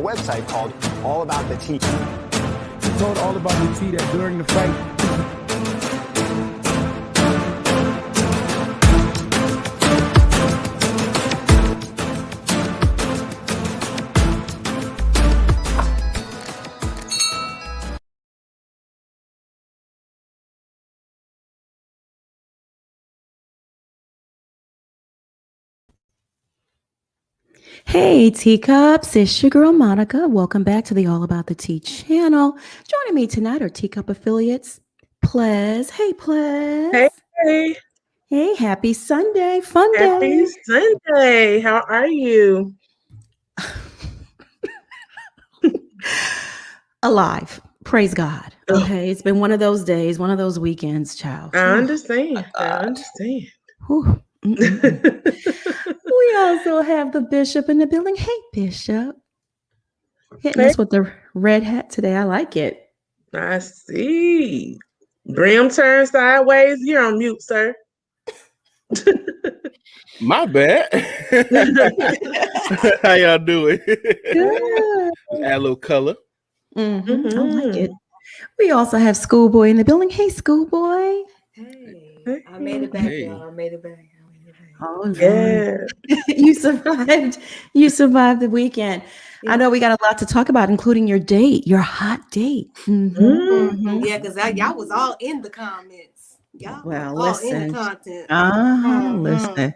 website called All About the Tea. She told All About the Tea that during the fight, Hey, Teacups, it's your girl Monica. Welcome back to the All About the Tea channel. Joining me tonight are Teacup affiliates, Plez. Hey, Plez. Hey. Hey, happy Sunday. Fun Happy day. Sunday. How are you? Alive. Praise God. Okay, it's been one of those days, one of those weekends, child. I understand. I understand. Whew. We also have the Bishop in the building. Hey, Bishop. Hitting us with the red hat today. I like it. I see. Brim turned sideways. You're on mute, sir. My bad. How y'all doing? Good. Add a little color. Mm-hmm. I like it. We also have Schoolboy in the building. Hey, Schoolboy. Hey, I made it back, y'all. I made it back. Oh, yeah. You survived. You survived the weekend. Yeah. I know we got a lot to talk about, including your date, your hot date. Mm-hmm. Mm-hmm. Yeah, because y'all was all in the comments. Y'all all in the content. Listen.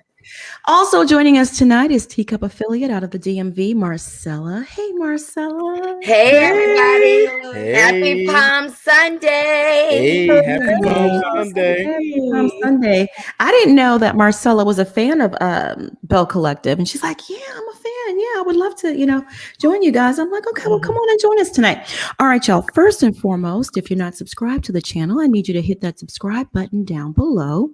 Also joining us tonight is Teacup affiliate out of the DMV, Marcella. Hey, Marcella. Hey, everybody. Hey. Happy Palm Sunday. Hey, happy Palm Sunday. Happy Palm Sunday. I didn't know that Marcella was a fan of Belle Collective. And she's like, yeah, I'm a fan. Yeah, I would love to, join you guys. I'm like, okay, well, come on and join us tonight. All right, y'all. First and foremost, if you're not subscribed to the channel, I need you to hit that subscribe button down below.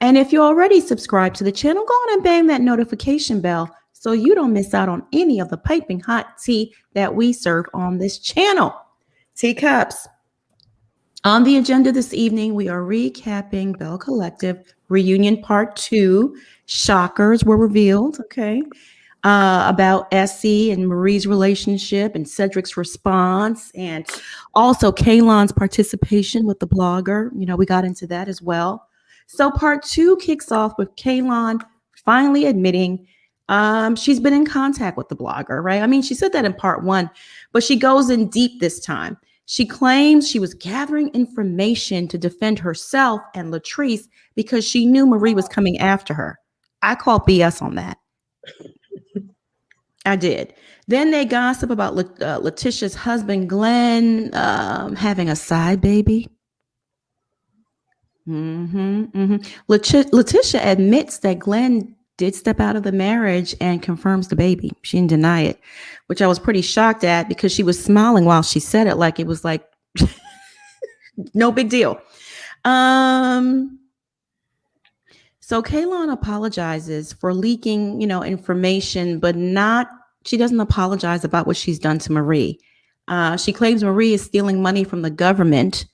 And if you already subscribed to the channel, go on and bang that notification bell so you don't miss out on any of the piping hot tea that we serve on this channel. Teacups. On the agenda this evening, we are recapping Belle Collective Reunion Part 2. Shockers were revealed, okay, about Essie and Marie's relationship and Cedric's response, and also Kaylon's participation with the blogger. We got into that as well. So part 2 kicks off with Kaylon finally admitting she's been in contact with the blogger, right? I mean, she said that in part 1, but she goes in deep this time. She claims she was gathering information to defend herself and Latrice because she knew Marie was coming after her. I call BS on that. I did. Then they gossip about Leticia's husband, Glenn, having a side baby. Leticia admits that Glenn did step out of the marriage and confirms the baby. She didn't deny it, which I was pretty shocked at because she was smiling while she said it, like it was like no big deal. So Kaylon apologizes for leaking, information, but she doesn't apologize about what she's done to Marie. She claims Marie is stealing money from the government.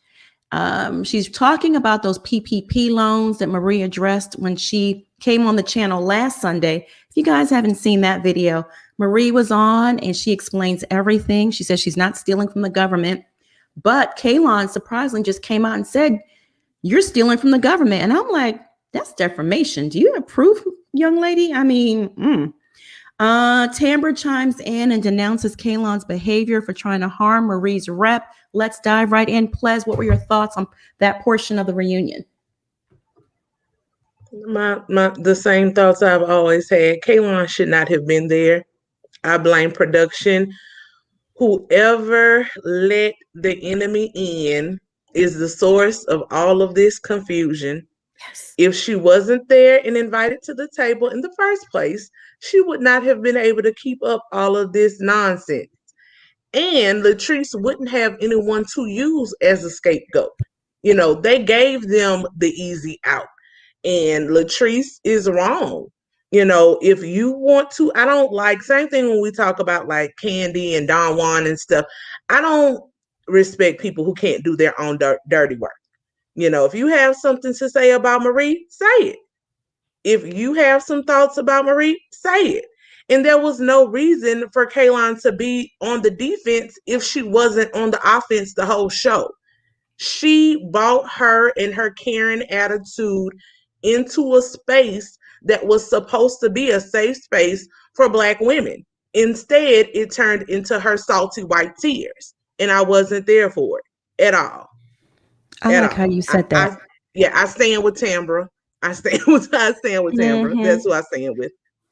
She's talking about those PPP loans that Marie addressed when she came on the channel last Sunday. If you guys haven't seen that video, Marie was on and she explains everything. She says she's not stealing from the government, but Kaylon surprisingly just came out and said, you're stealing from the government. And I'm like, that's defamation. Do you have proof, young lady? I mean, Tambra chimes in and denounces Kaylon's behavior for trying to harm Marie's rep. Let's dive right in. Plez, what were your thoughts on that portion of the reunion? The same thoughts I've always had. Kaylon should not have been there. I blame production. Whoever let the enemy in is the source of all of this confusion. Yes. If she wasn't there and invited to the table in the first place, she would not have been able to keep up all of this nonsense. And Latrice wouldn't have anyone to use as a scapegoat. They gave them the easy out. And Latrice is wrong. If you want to, I don't like, same thing when we talk about like Candy and Don Juan and stuff. I don't respect people who can't do their own dirty work. If you have something to say about Marie, say it. If you have some thoughts about Marie, say it. And there was no reason for Kaylon to be on the defense if she wasn't on the offense the whole show. She brought her and her Karen attitude into a space that was supposed to be a safe space for Black women. Instead, it turned into her salty white tears. And I wasn't there for it at all. I like how you said that. I stand with Tambra. I stand with Tambra. That's who I stand with.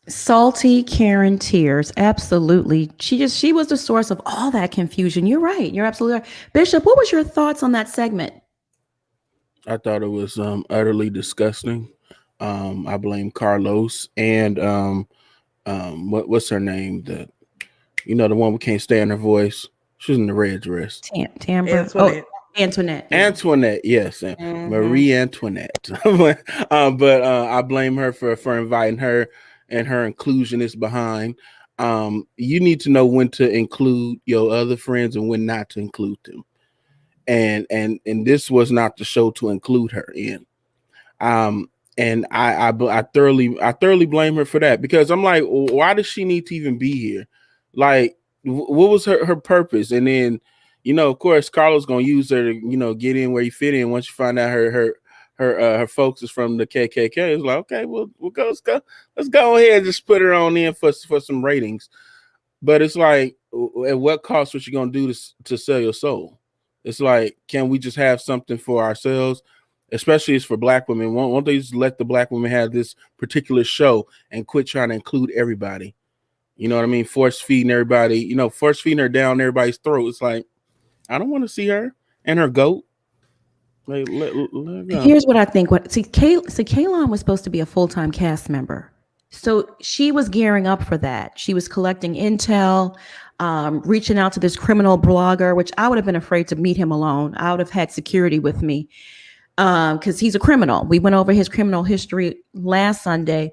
Salty Karen tears. Absolutely. She was the source of all that confusion. You're right. You're absolutely right. Bishop, what was your thoughts on that segment? I thought it was utterly disgusting. I blame Carlos and what's her name? The one we can't stay in her voice. She's in the red dress. Antoinette. Antoinette. Yeah. Antoinette, yes. Marie Antoinette. But I blame her for inviting her, and her inclusion is behind. You need to know when to include your other friends and when not to include them. And this was not the show to include her in. And I thoroughly blame her for that, because I'm like, why does she need to even be here? Like, what was her purpose? And then, of course, Carlos gonna use her to, get in where you fit in. Once you find out her folks is from the KKK, it's like, okay, let's go ahead and just put her on in for some ratings. But it's like, at what cost was she gonna do to sell your soul? It's like, can we just have something for ourselves? Especially it's for Black women. Won't they just let the Black women have this particular show and quit trying to include everybody? You know what I mean? Force feeding everybody, force feeding her down everybody's throat. It's like, I don't want to see her and her goat. Like, here's what I think. Kaylon was supposed to be a full-time cast member. So she was gearing up for that. She was collecting intel, reaching out to this criminal blogger, which I would have been afraid to meet him alone. I would have had security with me because he's a criminal. We went over his criminal history last Sunday.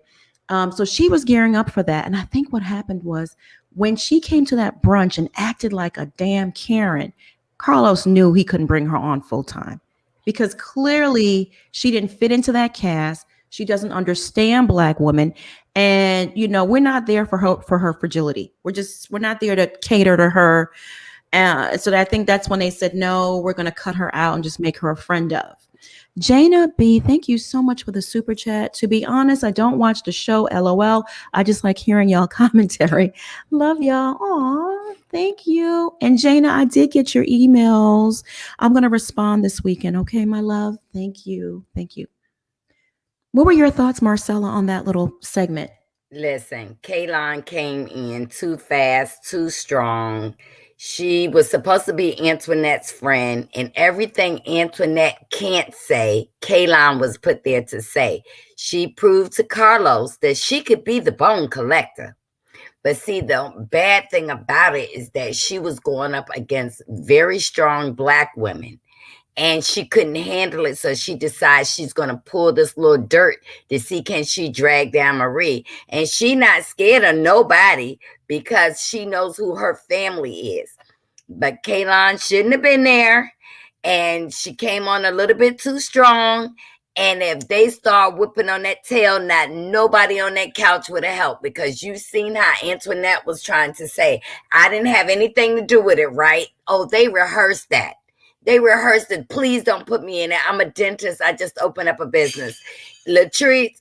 So she was gearing up for that. And I think what happened was when she came to that brunch and acted like a damn Karen, Carlos knew he couldn't bring her on full time because clearly she didn't fit into that cast. She doesn't understand Black women. And, we're not there for her fragility. We're not there to cater to her. So I think that's when they said, no, we're going to cut her out and just make her a friend of. Jana B, thank you so much for the super chat. To be honest, I don't watch the show, LOL. I just like hearing y'all commentary. Love y'all. Aw, thank you. And Jana, I did get your emails. I'm going to respond this weekend. Okay, my love. Thank you. Thank you. What were your thoughts, Marcella, on that little segment? Listen, Kaylon came in too fast, too strong. She was supposed to be Antoinette's friend, and everything Antoinette can't say, Kaylon was put there to say. She proved to Carlos that she could be the bone collector. But see, the bad thing about it is that she was going up against very strong Black women, and she couldn't handle it. So she decides she's going to pull this little dirt to see can she drag down Marie. And she not scared of nobody because she knows who her family is. But Kaylon shouldn't have been there. And she came on a little bit too strong. And if they start whipping on that tail, not nobody on that couch would have helped, because you've seen how Antoinette was trying to say, I didn't have anything to do with it, right? Oh, they rehearsed that. They rehearsed it. Please don't put me in it. I'm a dentist. I just opened up a business. Latrice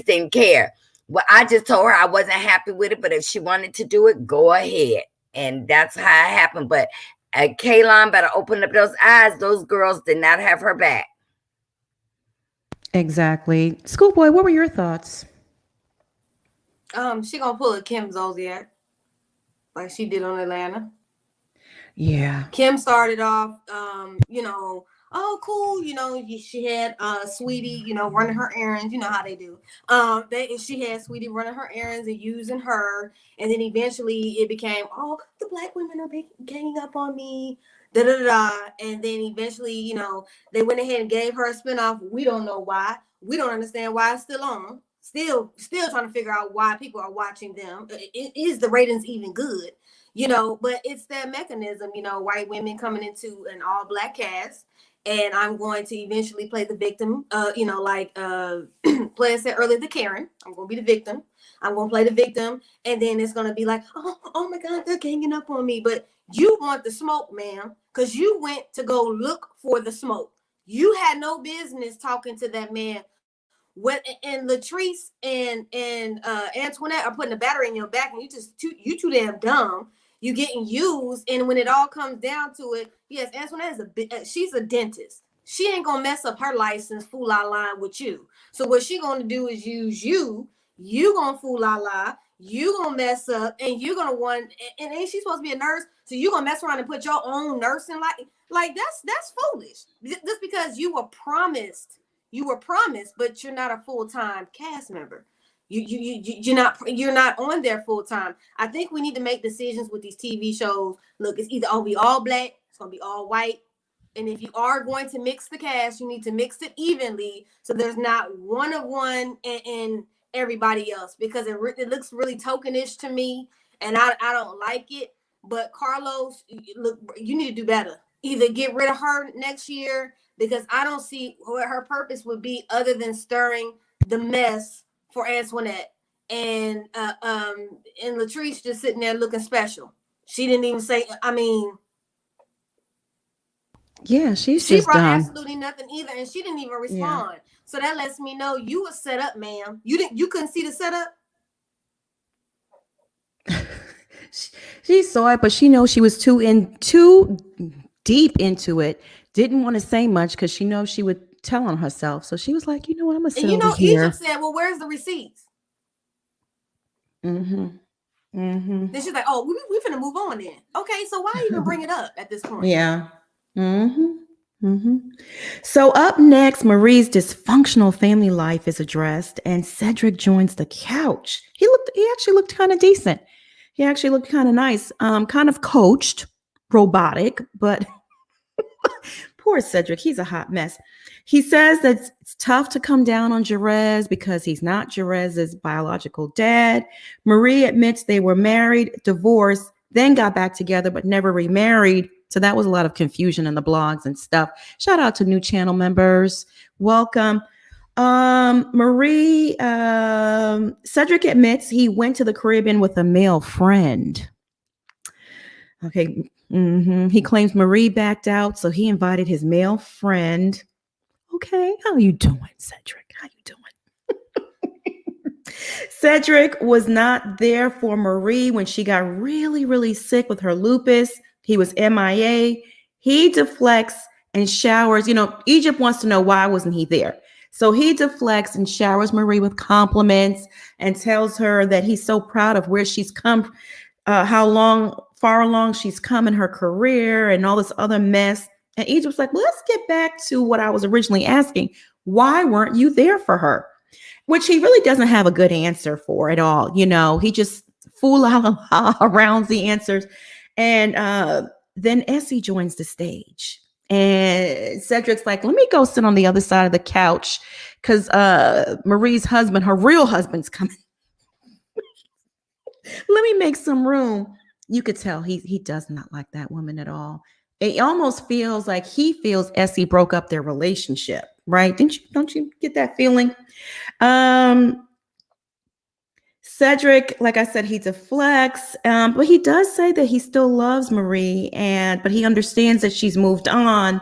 didn't care. Well, I just told her I wasn't happy with it, but if she wanted to do it, go ahead. And that's how it happened. But Kaylon better open up those eyes. Those girls did not have her back. Exactly. Schoolboy, what were your thoughts? She gonna pull a Kim Zolciak like she did on Atlanta. Yeah. Kim started off, oh, cool. She had Sweetie, running her errands. You know how they do. She had Sweetie running her errands and using her. And then eventually it became, oh, the Black women are ganging up on me. Da, da, da, da. And then eventually, they went ahead and gave her a spinoff. We don't know why. We don't understand why it's still on. Still trying to figure out why people are watching them. Is the ratings even good? But it's that mechanism, white women coming into an all Black cast and I'm going to eventually play the victim. Like Play said earlier, the Karen. I'm going to be the victim. I'm going to play the victim, and then it's going to be like, oh my God, they're ganging up on me. But you want the smoke, ma'am, because you went to go look for the smoke. You had no business talking to that man. And Latrice and Antoinette are putting a battery in your back, and you too damn dumb. You getting used, and when it all comes down to it, yes, Antoinette is she's a dentist. She ain't gonna mess up her license fool la line with you. So what she gonna do is use you. You gonna fool la la. You gonna mess up, and you're gonna want. And ain't she supposed to be a nurse? So you gonna mess around and put your own nurse in like that's foolish. Just because you were promised. You were promised, but you're not a full-time cast member. You're not on there full-time. I think we need to make decisions with these TV shows. Look, it's either gonna be all black, it's gonna be all white. And if you are going to mix the cast, you need to mix it evenly so there's not one of one and everybody else, because it looks really tokenish to me, and I don't like it. But Carlos, look, you need to do better. Either get rid of her next year, because I don't see what her purpose would be other than stirring the mess for Antoinette, and Latrice just sitting there looking special. She didn't even say. I mean, yeah, she brought done absolutely nothing either, and she didn't even respond. Yeah. So that lets me know you were set up, ma'am. You couldn't see the setup. She saw it, but she knows she was too deep into it. Didn't want to say much because she knows she would tell on herself. So she was like, you know what, I'm gonna sit over here. Egypt said, well, where's the receipts? Then she's like, oh, we finna move on then. Okay, so why even bring it up at this point? Yeah. So up next, Marie's dysfunctional family life is addressed, and Cedric joins the couch. He actually looked kind of decent. He actually looked kind of nice, kind of coached, robotic, but poor Cedric. He's a hot mess. He says that it's tough to come down on Jerez because he's not Jerez's biological dad. Marie admits they were married, divorced, then got back together, but never remarried. So that was a lot of confusion in the blogs and stuff. Shout out to new channel members. Welcome. Cedric admits he went to the Caribbean with a male friend. Okay. He claims Marie backed out, so he invited his male friend. Okay. How you doing, Cedric? How you doing? Cedric was not there for Marie when she got really, really sick with her lupus. He was MIA. He deflects and showers. Egypt wants to know why wasn't he there. So he deflects and showers Marie with compliments and tells her that he's so proud of where she's come, far along she's come in her career and all this other mess. And Egypt's like, well, let's get back to what I was originally asking. Why weren't you there for her? Which he really doesn't have a good answer for at all. He just fool around the answers. And then Essie joins the stage. And Cedric's like, let me go sit on the other side of the couch because Marie's husband, her real husband's coming. Let me make some room. You could tell he does not like that woman at all. It almost feels like he feels Essie broke up their relationship, right? Don't you get that feeling? Cedric, like I said, he deflects, but he does say that he still loves Marie, but he understands that she's moved on.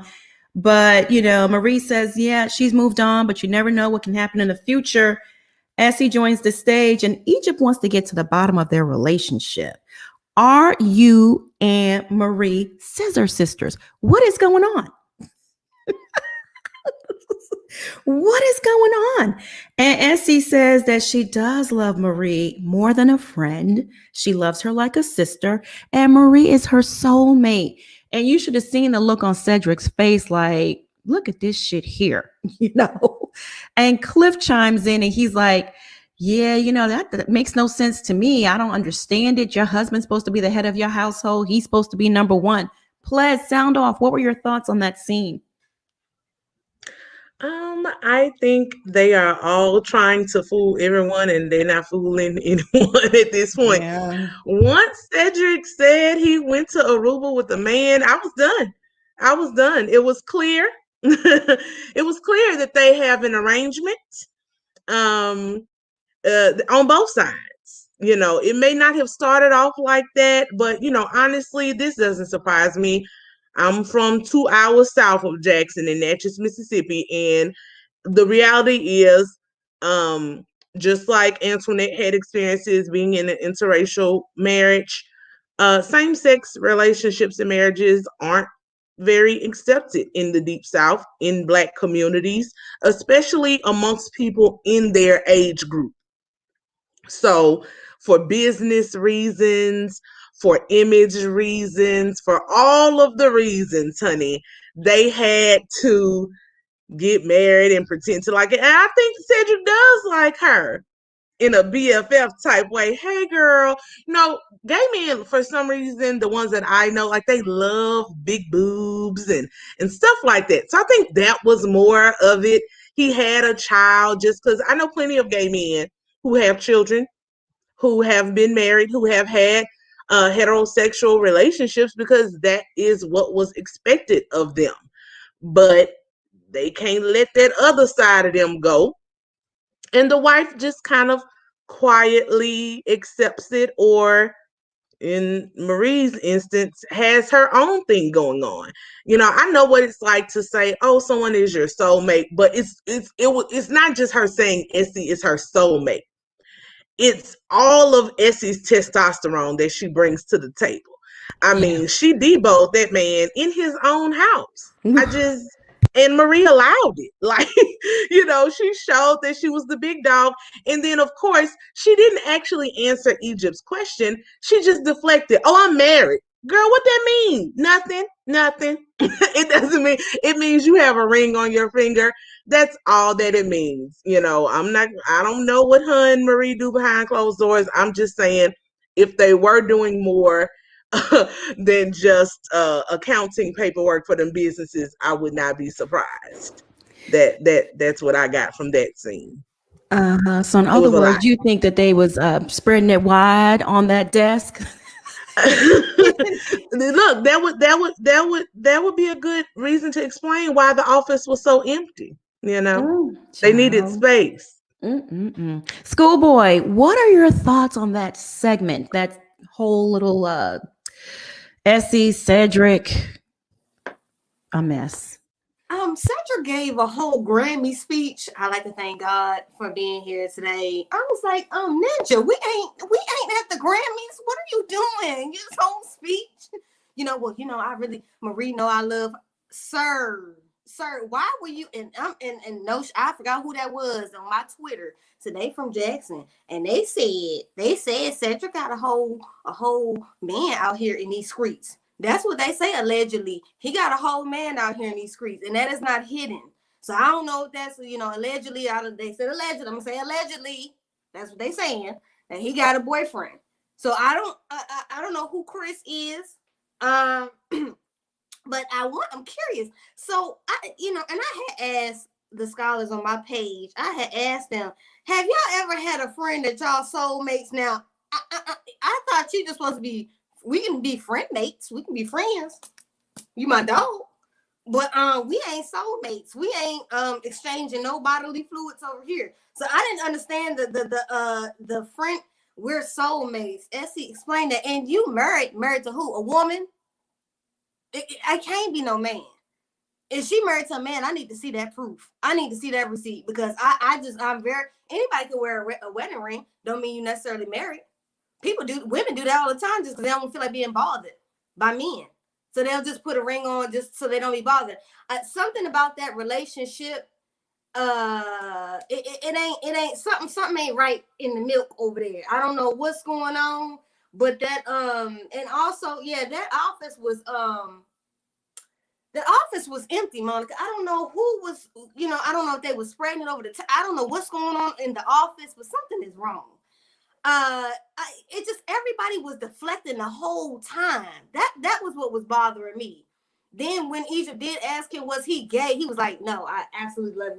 But, Marie says, yeah, she's moved on, but you never know what can happen in the future. Essie joins the stage, and Egypt wants to get to the bottom of their relationship. Are you and Marie scissor sisters? What is going on? What is going on? And Essie says that she does love Marie more than a friend. She loves her like a sister, and Marie is her soulmate. And you should have seen the look on Cedric's face, like, look at this shit here, And Cliff chimes in and he's like, yeah, that makes no sense to me. I don't understand it. Your husband's supposed to be the head of your household. He's supposed to be number one. Ples, sound off. What were your thoughts on that scene? I think they are all trying to fool everyone, and they're not fooling anyone at this point. Yeah. Once Cedric said he went to Aruba with a man, I was done. It was clear It was clear that they have an arrangement on both sides. You know, it may not have started off like that, but you know, honestly, this doesn't surprise me. I'm from 2 hours south of Jackson in Natchez, Mississippi, and the reality is, um, just like Antoinette had experiences being in an interracial marriage, same-sex relationships and marriages aren't very accepted in the Deep South, in Black communities, especially amongst people in their age group. So, for business reasons, for image reasons, for all of the reasons, honey, they had to get married and pretend to like it. And I think Cedric does like her in a BFF type way. Hey, girl, gay men, for some reason, the ones that I know, like they love big boobs and stuff like that. So I think that was more of it. He had a child just because I know plenty of gay men who have children, who have been married, who have had heterosexual relationships because that is what was expected of them. But they can't let that other side of them go. And the wife just kind of quietly accepts it, or in Marie's instance, has her own thing going on. You know, I know what it's like to say, "Oh, someone is your soulmate," but it's not just her saying Essie is her soulmate. It's all of Essie's testosterone that she brings to the table. I mean, she deboed that man in his own house. And Marie allowed it. Like, she showed that she was the big dog. And then, of course, she didn't actually answer Egypt's question. She just deflected. "Oh, I'm married." Girl, what that mean? Nothing. It doesn't mean, it means you have a ring on your finger. That's all that it means. I don't know what her and Marie do behind closed doors. I'm just saying, if they were doing more than just accounting paperwork for them businesses, I would not be surprised. That's what I got from that scene. So in other words, you think that they was spreading it wide on that desk? Look, that would be a good reason to explain why the office was so empty. They needed space. Schoolboy, what are your thoughts on that segment? That whole little Essie, Cedric, a mess. Cedric gave a whole Grammy speech. I like to thank God for being here today. I was like, Ninja, we ain't at the Grammys. What are you doing? His whole speech. Marie know I love Sir. Why were you and no, I forgot who that was on my Twitter today from Jackson, and they said Cedric got a whole man out here in these streets. That's what they say, allegedly. He got a whole man out here in these streets, and that is not hidden. So I don't know if that's, allegedly. They said allegedly. I'm going to say allegedly. That's what they saying, that he got a boyfriend. So I don't know who Chris is, but I'm curious. So, and I had asked the scholars on my page, I had asked them, have y'all ever had a friend that y'all soulmates? Now, I thought you just supposed to be, we can be friend mates. We can be friends. You my dog. But we ain't soulmates. We ain't exchanging no bodily fluids over here. So I didn't understand the friend, we're soulmates. Essie explained that. And you married to who? A woman? I can't be no man. If she married to a man, I need to see that proof. I need to see that receipt, because anybody can wear a wedding ring. Don't mean you necessarily married. Women do that all the time just because they don't feel like being bothered by men. So they'll just put a ring on just so they don't be bothered. Something about that relationship, it ain't something ain't right in the milk over there. I don't know what's going on, but that and also that office was empty, Monica. I don't know who was, I don't know if they were spreading it over I don't know what's going on in the office, but something is wrong. Everybody was deflecting the whole time. That was what was bothering me. Then when Egypt did ask him, was he gay? He was like, no, I absolutely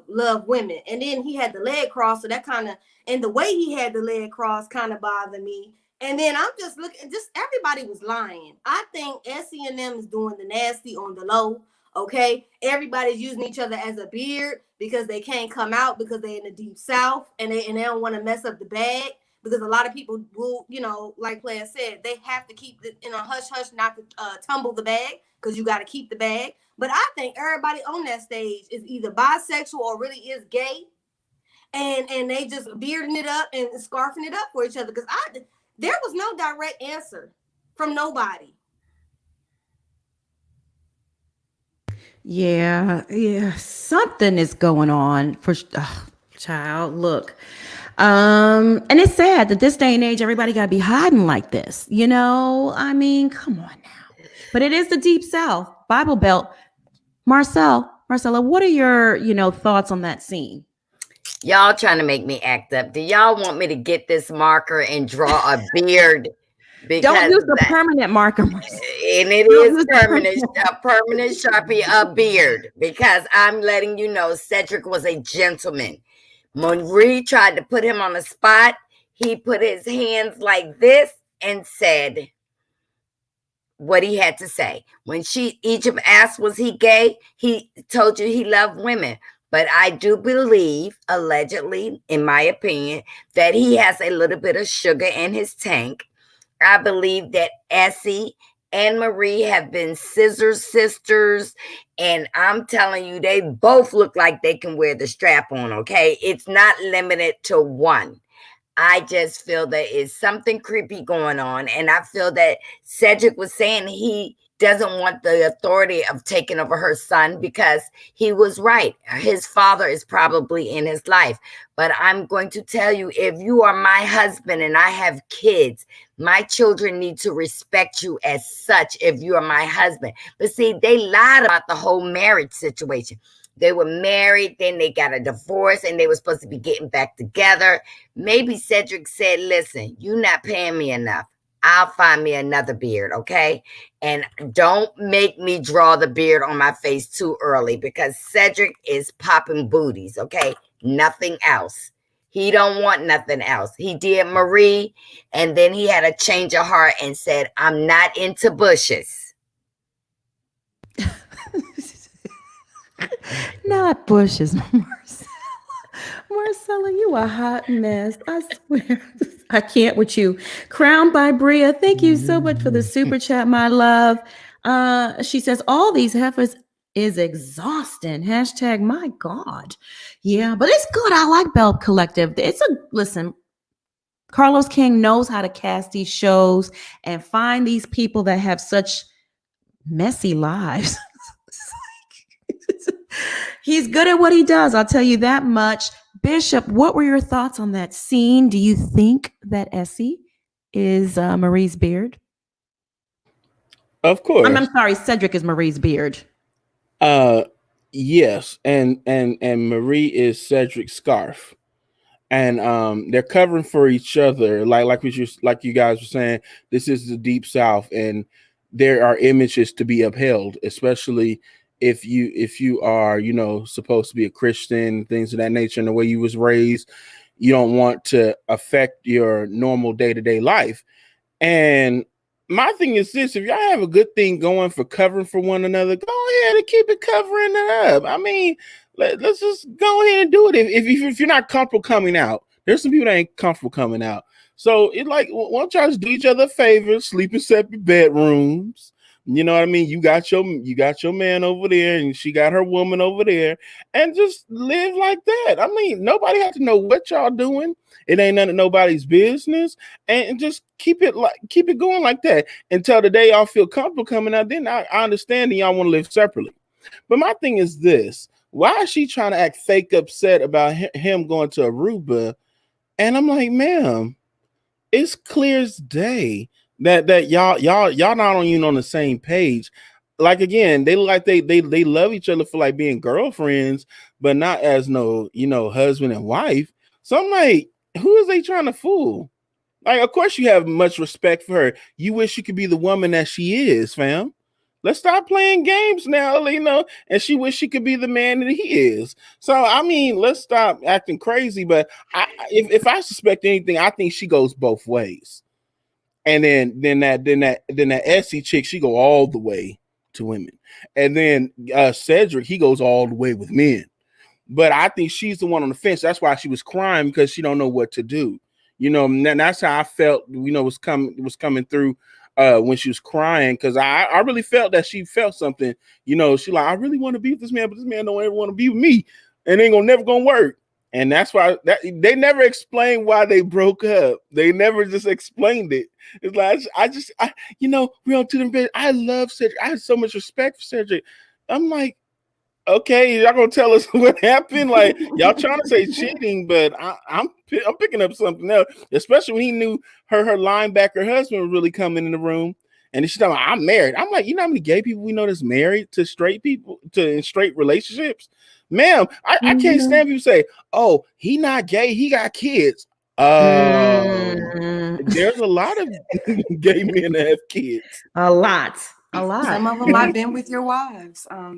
love women. And then he had the leg cross, so that kind of, and the way he had the leg cross kind of bothered me. And then I'm just looking, just everybody was lying. I think Essie and them is doing the nasty on the low. Okay. Everybody's using each other as a beard because they can't come out because they're in the deep south and they don't want to mess up the bag. Because a lot of people will, like Claire said, they have to keep it in a hush hush, not to tumble the bag, because you got to keep the bag. But I think everybody on that stage is either bisexual or really is gay, and they just bearding it up and scarfing it up for each other. Because there was no direct answer from nobody. Yeah, something is going on for child. Look. And it's sad that this day and age, everybody got to be hiding like this. I mean, come on now. But it is the Deep South, Bible Belt. Marcella, what are your, thoughts on that scene? Y'all trying to make me act up. Do y'all want me to get this marker and draw a beard? Because don't use the permanent marker. And it is permanent, a permanent Sharpie, a beard. Because I'm letting you know Cedric was a gentleman. Marie tried to put him on the spot. He put his hands like this and said what he had to say. When Egypt asked, was he gay? He told you he loved women. But I do believe, allegedly, in my opinion, that he has a little bit of sugar in his tank. I believe that Essie and Marie have been scissor sisters, and I'm telling you, they both look like they can wear the strap on, okay? It's not limited to one. I just feel there is something creepy going on, and I feel that Cedric was saying he doesn't want the authority of taking over her son because he was right. His father is probably in his life. But I'm going to tell you, if you are my husband and I have kids, my children need to respect you as such if you are my husband. But see, they lied about the whole marriage situation. They were married, then they got a divorce, and they were supposed to be getting back together. Maybe Cedric said, listen, you're not paying me enough. I'll find me another beard, okay? And don't make me draw the beard on my face too early because Cedric is popping booties, okay? Nothing else. He don't want nothing else. He did Marie, and then he had a change of heart and said, I'm not into bushes. Not bushes, Marcella, you a hot mess. I swear. I can't with you. Crowned by Bria. Thank you so much for the super chat, my love. She says, all these heifers is exhausting. Hashtag, my God. Yeah, but it's good. I like Belle Collective. Listen, Carlos King knows how to cast these shows and find these people that have such messy lives. He's good at what he does. I'll tell you that much. Bishop, what were your thoughts on that scene? Do you think that Essie is Marie's beard? Of course. I'm sorry, Cedric is Marie's beard. Yes, and Marie is Cedric's scarf, and they're covering for each other. Like you guys were saying, this is the Deep South, and there are images to be upheld, especially if you are, supposed to be a Christian, things of that nature, and the way you was raised, you don't want to affect your normal day-to-day life. And my thing is this: if y'all have a good thing going for covering for one another, go ahead and keep it covering it up. I mean, let's just go ahead and do it. If you're not comfortable coming out, there's some people that ain't comfortable coming out. So it why don't y'all just do each other a favor, sleep in separate bedrooms. You know what I mean? You got your man over there, and she got her woman over there, and just live like that. I mean, nobody has to know what y'all doing. It ain't none of nobody's business, and just keep it going like that until the day y'all feel comfortable coming out. Then I understand that y'all want to live separately. But my thing is this: why is she trying to act fake upset about him going to Aruba? And I'm like, ma'am, it's clear as day that y'all not even on the same page. Like, again, they look like they love each other for like being girlfriends, but not as husband and wife. So I'm like, who is they trying to fool? Like, of course you have much respect for her. You wish you could be the woman that she is, fam. Let's stop playing games now, and she wish she could be the man that he is. So, I mean, let's stop acting crazy. But if I suspect anything, I think she goes both ways. And then that Essie chick, she go all the way to women. And then Cedric, he goes all the way with men. But I think she's the one on the fence. That's why she was crying, because she don't know what to do. And that's how I felt, was coming through when she was crying, because I really felt that she felt something. She like, I really want to be with this man, but this man don't ever want to be with me, and it ain't never gonna work. And that's why they never explained why they broke up. They never just explained it. It's like I we're on to the bed. I love Cedric. I had so much respect for Cedric. I'm like, okay, y'all gonna tell us what happened? Like, y'all trying to say cheating, but I'm picking up something else. Especially when he knew her linebacker husband was really coming in the room, and she's talking, I'm married. I'm like, you know how many gay people we know that's married to straight people, in straight relationships? Ma'am, I can't stand people say, oh, he not gay, he got kids. There's a lot of gay men that have kids. A lot. Some of them I've been with your wives. A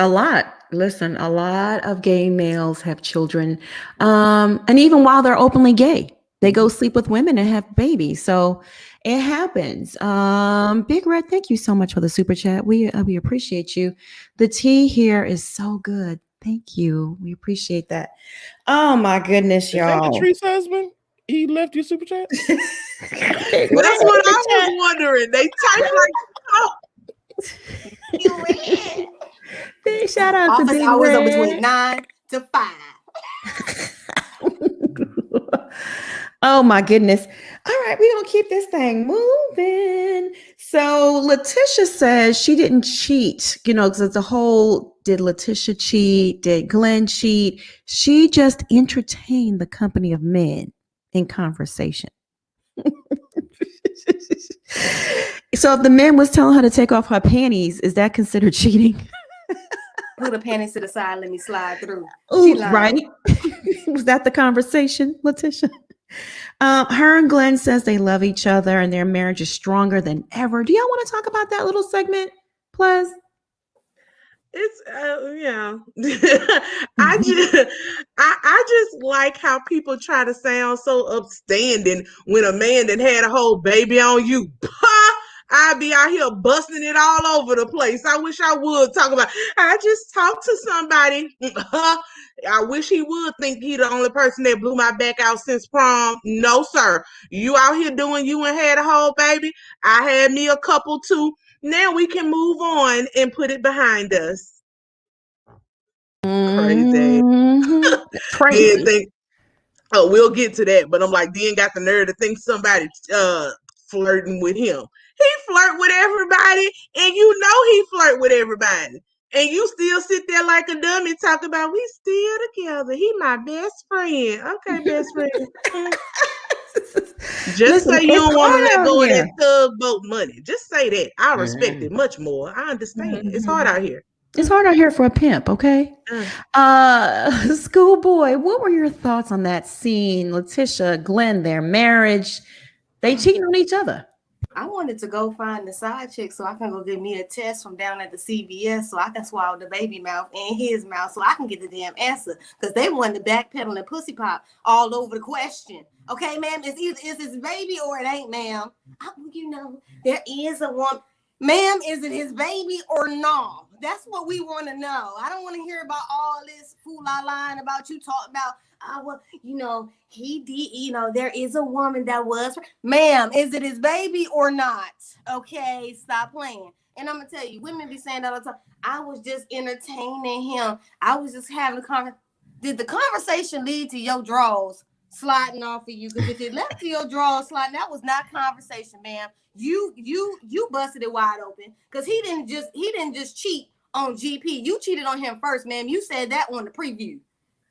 lot. Listen, a lot of gay males have children. And even while they're openly gay, they go sleep with women and have babies. So it happens. Big Red, thank you so much for the super chat. We appreciate you. The tea here is so good. Thank you. We appreciate that. Oh my goodness, y'all. Is that Latrice's husband? He left your super chat? That's what I was wondering. They type like, Big shout out to Big hours Red. are between 9 to 5. Oh my goodness. All right, we're gonna keep this thing moving. So Leticia says she didn't cheat, because it's a whole, did Leticia cheat? Did Glenn cheat? She just entertained the company of men in conversation. So if the man was telling her to take off her panties, is that considered cheating? Put the panties to the side, let me slide through. Ooh, right? Was that the conversation, Leticia? Her and Glenn says they love each other and their marriage is stronger than ever. Do y'all want to talk about that little segment, please? It's yeah. I just like how people try to sound so upstanding when a man that had a whole baby on you. I'd be out here busting it all over the place. I wish I would talk about. I just talked to somebody. I wish he would think he the only person that blew my back out since prom. No, sir. You out here doing you and had a whole baby. I had me a couple too. Now we can move on and put it behind us. Crazy. Crazy. Think, we'll get to that, but I'm like, then got the nerve to think somebody flirting with him. He flirt with everybody, and you know he flirt with everybody. And you still sit there like a dummy talking about we still together. He my best friend. Okay, best friend. Just say you don't want to let go of that tugboat money. Just say that. I respect it much more. I understand. It's hard out here. It's hard out here for a pimp, okay? Schoolboy, what were your thoughts on that scene? Leticia, Glenn, their marriage, they cheating on each other. I wanted to go find the side chick so I can go get me a test from down at the CVS so I can swallow the baby mouth in his mouth so I can get the damn answer. Because they wanted to backpedal and pussy pop all over the question. Okay, ma'am, is his baby or it ain't, ma'am? There is a woman. Ma'am, is it his baby or no? That's what we want to know. I don't want to hear about all this fool-la-line about you talking about, he did, there is a woman that was. Ma'am, is it his baby or not? Okay, stop playing. And I'm going to tell you, women be saying that all the time. I was just entertaining him. I was just having a conversation. Did the conversation lead to your drawers sliding off of you? Because if it left to your drawers sliding, that was not conversation, ma'am. You busted it wide open because he didn't just cheat on GP. You cheated on him first, ma'am. You said that on the preview.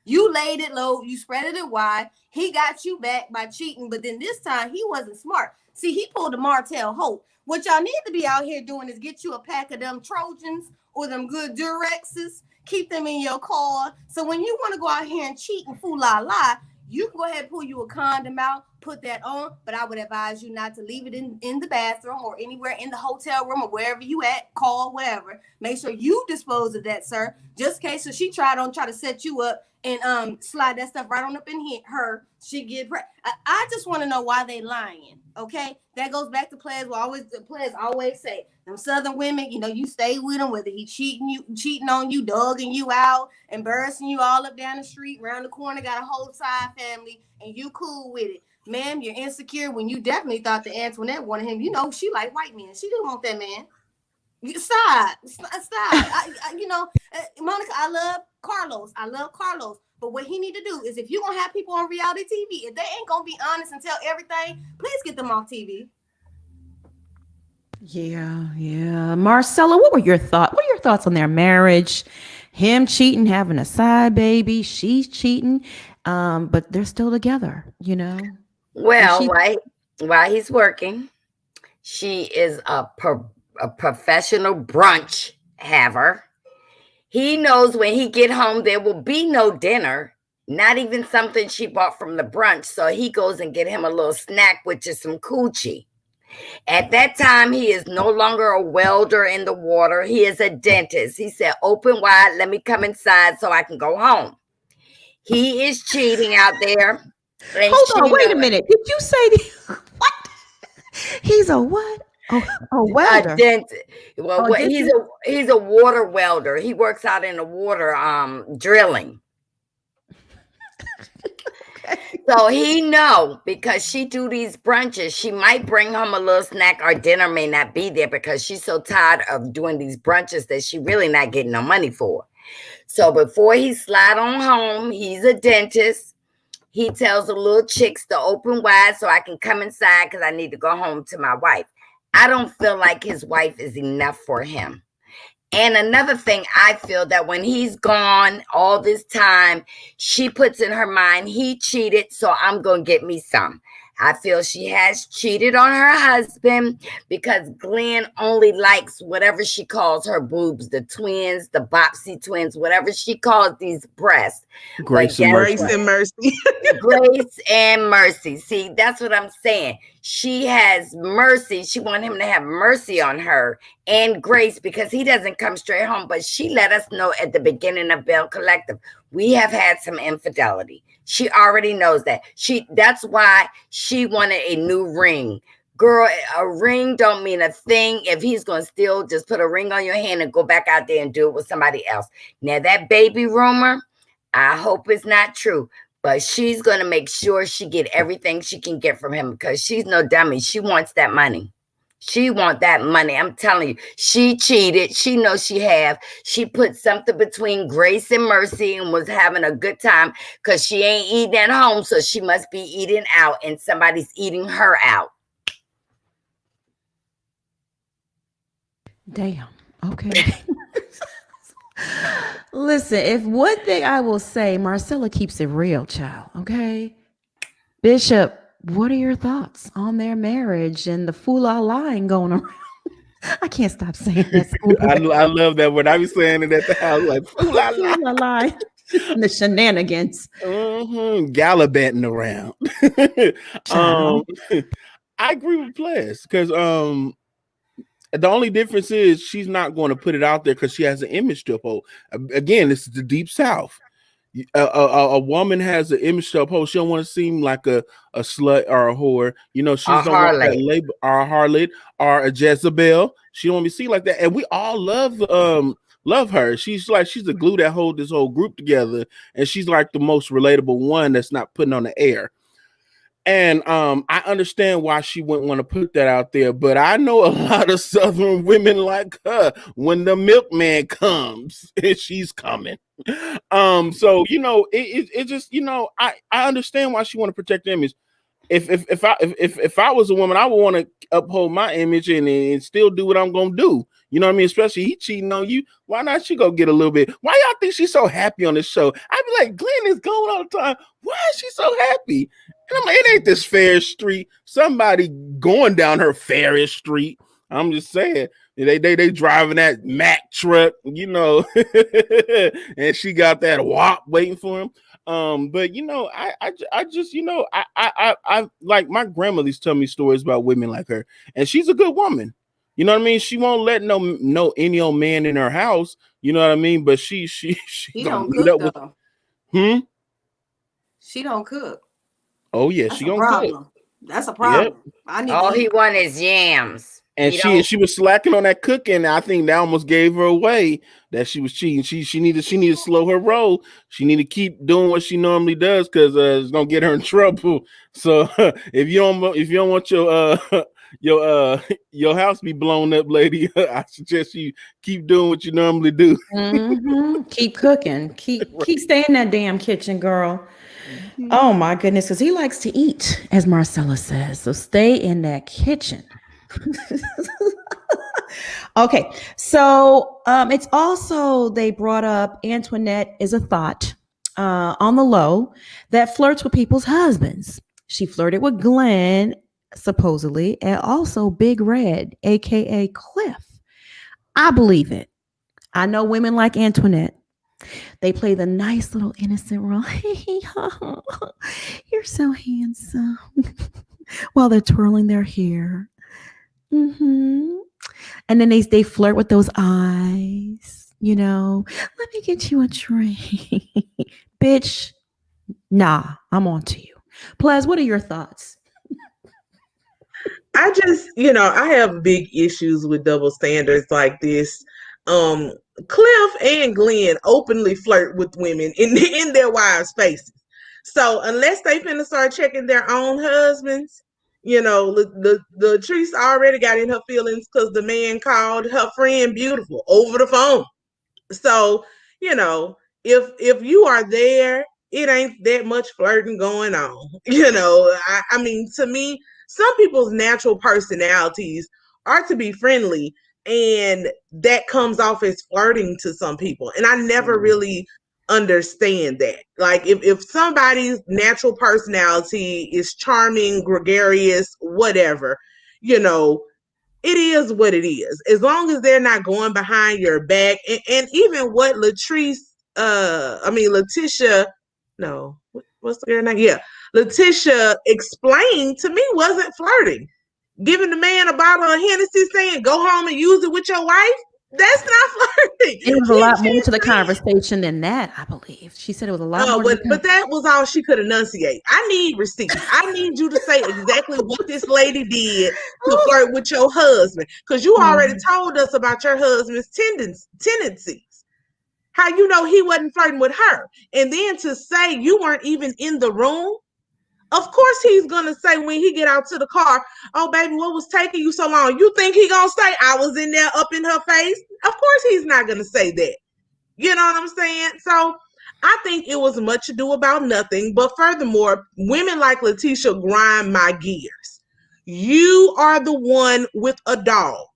You laid it low. You spread it wide. He got you back by cheating, but then this time he wasn't smart. See, he pulled a Martell Holt. What y'all need to be out here doing is get you a pack of them Trojans or them good Durexes. Keep them in your car. So when you want to go out here and cheat and fool la la, you can go ahead and pull you a condom out, put that on, but I would advise you not to leave it in the bathroom or anywhere in the hotel room or wherever you at, call, whatever. Make sure you dispose of that, sir, just in case so she try to set you up and slide that stuff right on up in her. She get I just want to know why they lying. Okay, that goes back to players. Players always say them Southern women. You know, you stay with him whether he cheating on you, dogging you out, embarrassing you all up down the street, around the corner, got a whole side family, and you cool with it. Ma'am, you're insecure when you definitely thought that Antoinette wanted him. You know, she like white men. She didn't want that man. Stop. Monica, I love Carlos. But what he need to do is if you're going to have people on reality TV, if they ain't going to be honest and tell everything, please get them off TV. Yeah. Marcella, what were your thoughts? What are your thoughts on their marriage? Him cheating, having a side baby, she's cheating, but they're still together, you know? Well, while he's working, she is a professional brunch haver. He knows when he get home, there will be no dinner, not even something she bought from the brunch. So he goes and get him a little snack, which is some coochie. At that time, he is no longer a welder in the water. He is a dentist. He said, open wide, let me come inside so I can go home. He is cheating out there. Hold on, wait a minute. Did you say what? He's a what? Oh, welder. A dentist. Well, he's a water welder. He works out in the water, drilling. So he know because she do these brunches, she might bring home a little snack or dinner may not be there because she's so tired of doing these brunches that she really not getting no money for. So before he slide on home, he's a dentist. He tells the little chicks to open wide so I can come inside because I need to go home to my wife. I don't feel like his wife is enough for him. And another thing, I feel that when he's gone all this time, she puts in her mind, he cheated, so I'm going to get me some. I feel she has cheated on her husband because Glenn only likes whatever she calls her boobs, the twins, the Bopsy twins, whatever she calls these breasts. Grace and mercy. Grace and mercy. See, that's what I'm saying. She has mercy. She wants him to have mercy on her and grace because he doesn't come straight home. But she let us know at the beginning of Belle Collective, we have had some infidelity. She already knows that. That's why she wanted a new ring. Girl, a ring don't mean a thing if he's going to still just put a ring on your hand and go back out there and do it with somebody else. Now, that baby rumor, I hope it's not true. But she's going to make sure she get everything she can get from him because she's no dummy. She wants that money. She want that money. I'm telling you, she cheated. She knows she have. She put something between grace and mercy and was having a good time because she ain't eating at home. So she must be eating out and somebody's eating her out. Damn. Okay. Listen, if one thing I will say, Marcella keeps it real, child. Okay. Bishop, what are your thoughts on their marriage and the fool-la lying going around? I can't stop saying that. I love that word. I be saying it at the house, like fool-la lie. The shenanigans. Gallivanting around. I agree with Ples because the only difference is she's not going to put it out there because she has an image to uphold. Again, this is the Deep South. A woman has an image to uphold. She don't want to seem like a slut or a whore. You know, she don't want that label or a harlot or a Jezebel. She don't want to be seen like that. And we all love her. She's the glue that holds this whole group together. And she's like the most relatable one that's not putting on the air. And I understand why she wouldn't want to put that out there, but I know a lot of Southern women like her when the milkman comes and she's coming. So you know, it just, you know, I understand why she want to protect the image. If I was a woman, I would want to uphold my image and still do what I'm gonna do. You know what I mean? Especially he cheating on you. Why not she go get a little bit? Why y'all think she's so happy on this show? I'd be like, Glenn is going all the time. Why is she so happy? And I'm like, it ain't this Farish Street. Somebody going down her Farish Street. I'm just saying. They driving that Mack truck, you know, and she got that WAP waiting for him. But I just, I like my grandmother used to tell me stories about women like her, and she's a good woman. You know what I mean? She won't let no any old man in her house. You know what I mean? But she don't meet up cook though. with. She don't cook. Oh yeah, That's she a gonna problem. cook. That's a problem. Yep. I need All to he eat. want is yams. And she was slacking on that cooking. I think that almost gave her away that she was cheating. She needed to slow her roll. She need to keep doing what she normally does because it's gonna get her in trouble. So if you don't want your house be blown up, lady, I suggest you keep doing what you normally do. Keep cooking. Keep staying in that damn kitchen, girl. Oh my goodness, because he likes to eat, as Marcella says. So stay in that kitchen. Okay, so it's also, they brought up Antoinette is a thought on the low that flirts with people's husbands. She flirted with Glenn, supposedly, and also Big Red, aka Cliff. I believe it. I know women like Antoinette. They play the nice little innocent role. You're so handsome. While they're twirling their hair. And then they flirt with those eyes, let me get you a drink. Bitch, nah, I'm on to you. Plus, what are your thoughts? I just, I have big issues with double standards like this. Cliff and Glenn openly flirt with women in their wives' faces. So unless they finna start checking their own husbands, Latrice already got in her feelings because the man called her friend beautiful over the phone. So, if you are there, it ain't that much flirting going on. I mean, to me, some people's natural personalities are to be friendly, and that comes off as flirting to some people. And I never really understand that. Like if somebody's natural personality is charming, gregarious, whatever, it is what it is. As long as they're not going behind your back, and even what Leticia, no, what's the girl name? Yeah, Leticia explained to me wasn't flirting. Giving the man a bottle of Hennessy saying, go home and use it with your wife, that's not flirting. It was a lot more to the conversation than that, I believe. She said it was a lot more. But that was all she could enunciate. I need receipts. I need you to say exactly what this lady did to flirt with your husband, because you already told us about your husband's tendencies. How he wasn't flirting with her. And then to say you weren't even in the room, of course he's going to say when he get out to the car, oh, baby, what was taking you so long? You think he going to say I was in there up in her face? Of course he's not going to say that. You know what I'm saying? So I think it was much ado about nothing. But furthermore, women like Leticia grind my gears. You are the one with a dog.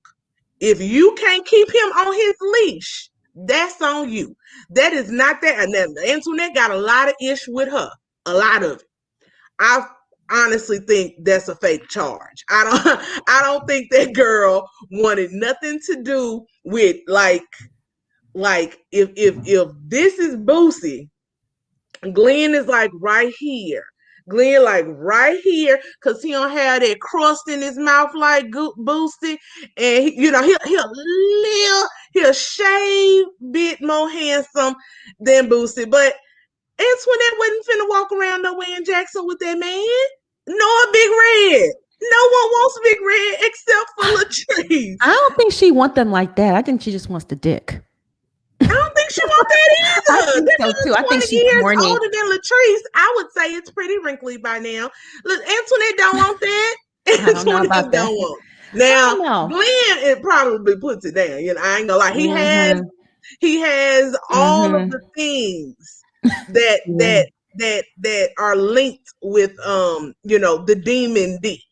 If you can't keep him on his leash, that's on you. That is not that. And then Antoinette got a lot of ish with her. A lot of it. I honestly think that's a fake charge. I don't think that girl wanted nothing to do with like if this is Boosie, Glenn is like right here. Glenn like right here because he don't have that crust in his mouth like Boosie, and he'll shave bit more handsome than Boosie, but Antoinette wasn't finna walk around nowhere in Jackson with that man. Nor Big Red. No one wants Big Red except for Latrice. I don't think she wants them like that. I think she just wants the dick. I don't think she wants that either. I think so too. I think she's horny. Older than Latrice. I would say it's pretty wrinkly by now. Look, Antoinette don't want that. Antoinette don't want. Now, Glenn, it probably puts it down. I ain't gonna lie. He has all of the things that are linked with the demon D.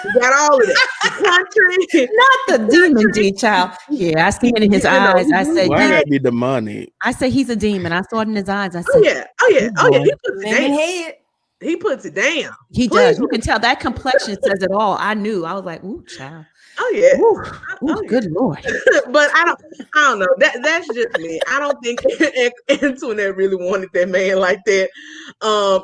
You got all of that. The country, not the demon D, child. Yeah, I seen it in his eyes. I said, why that be demonic? I said he's a demon. I saw it in his eyes. I said, oh yeah. He puts it down. Head. He puts it down. He does. You can tell that complexion says it all. I knew. I was like, ooh, child. Oh yeah. Ooh, Oh yeah. good Lord. But I don't know. That's just me. I don't think Antoinette really wanted that man like that.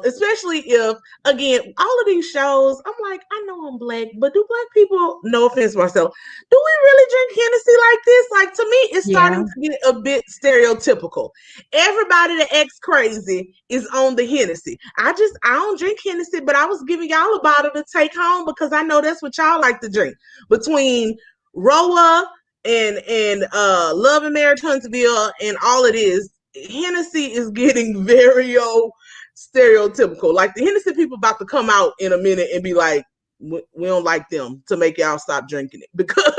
Especially if, again, all of these shows, I'm like, I know I'm black, but do black people, no offense myself, do we really drink Hennessy like this? Like, to me, it's starting to get a bit stereotypical. Everybody that acts crazy is on the Hennessy. I don't drink Hennessy, but I was giving y'all a bottle to take home because I know that's what y'all like to drink. Between Roa and Love and Marriage Huntsville and all it is, Hennessy is getting very stereotypical. Like the Hennessy people about to come out in a minute and be like, we don't like them, to make y'all stop drinking it, because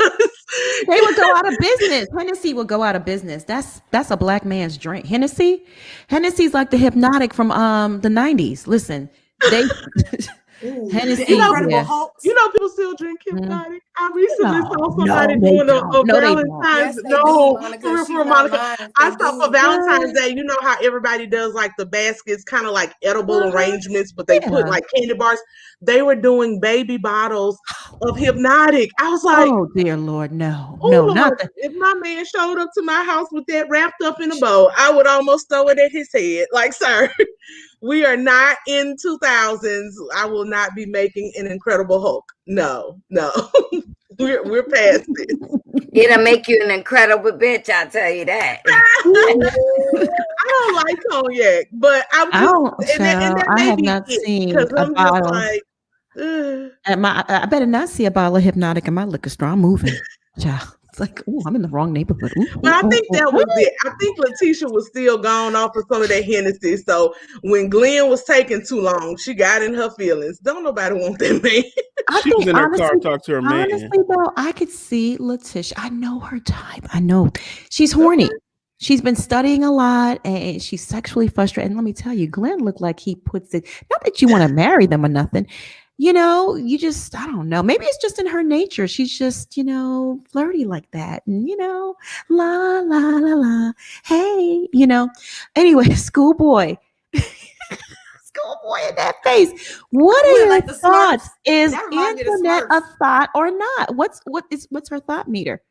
they would go out of business. Hennessy would go out of business. That's a black man's drink. Hennessy's like the Hypnotic from the 90s. Listen, they Hennessy, you know, people still drink Hypnotic. I recently saw somebody doing a Valentine's. For Monica. I saw for Valentine's Day. You know how everybody does like the baskets, kind of like edible arrangements, but they put like candy bars. They were doing baby bottles of Hypnotic. I was like, oh dear Lord, no, Lord, not that. if my man showed up to my house with that wrapped up in a bow, I would almost throw it at his head. Like, sir, we are not in 2000s. I will not be making an Incredible Hulk. No. we're past this. It'll make you an incredible bitch, I'll tell you that. I don't like cognac, but I have not seen a bottle. Like, I better not see a bottle of Hypnotic in my liquor store. I'm moving. Child. It's like, oh, I'm in the wrong neighborhood. But I think that was it. I think Leticia was still gone off of some of that Hennessy. So when Glenn was taking too long, she got in her feelings. Don't nobody want that man. She was in her car talking to her man. Honestly, though, I could see Latisha. I know her type. I know she's horny. She's been studying a lot and she's sexually frustrated. And let me tell you, Glenn looked like he puts it, not that you want to marry them or nothing. You know, you just, I don't know. Maybe it's just in her nature. She's just, flirty like that. And, la, la, la, la. Hey, Anyway, schoolboy. Schoolboy in that face. What are your thoughts? Is Antoinette a thought or not? What's her thought meter?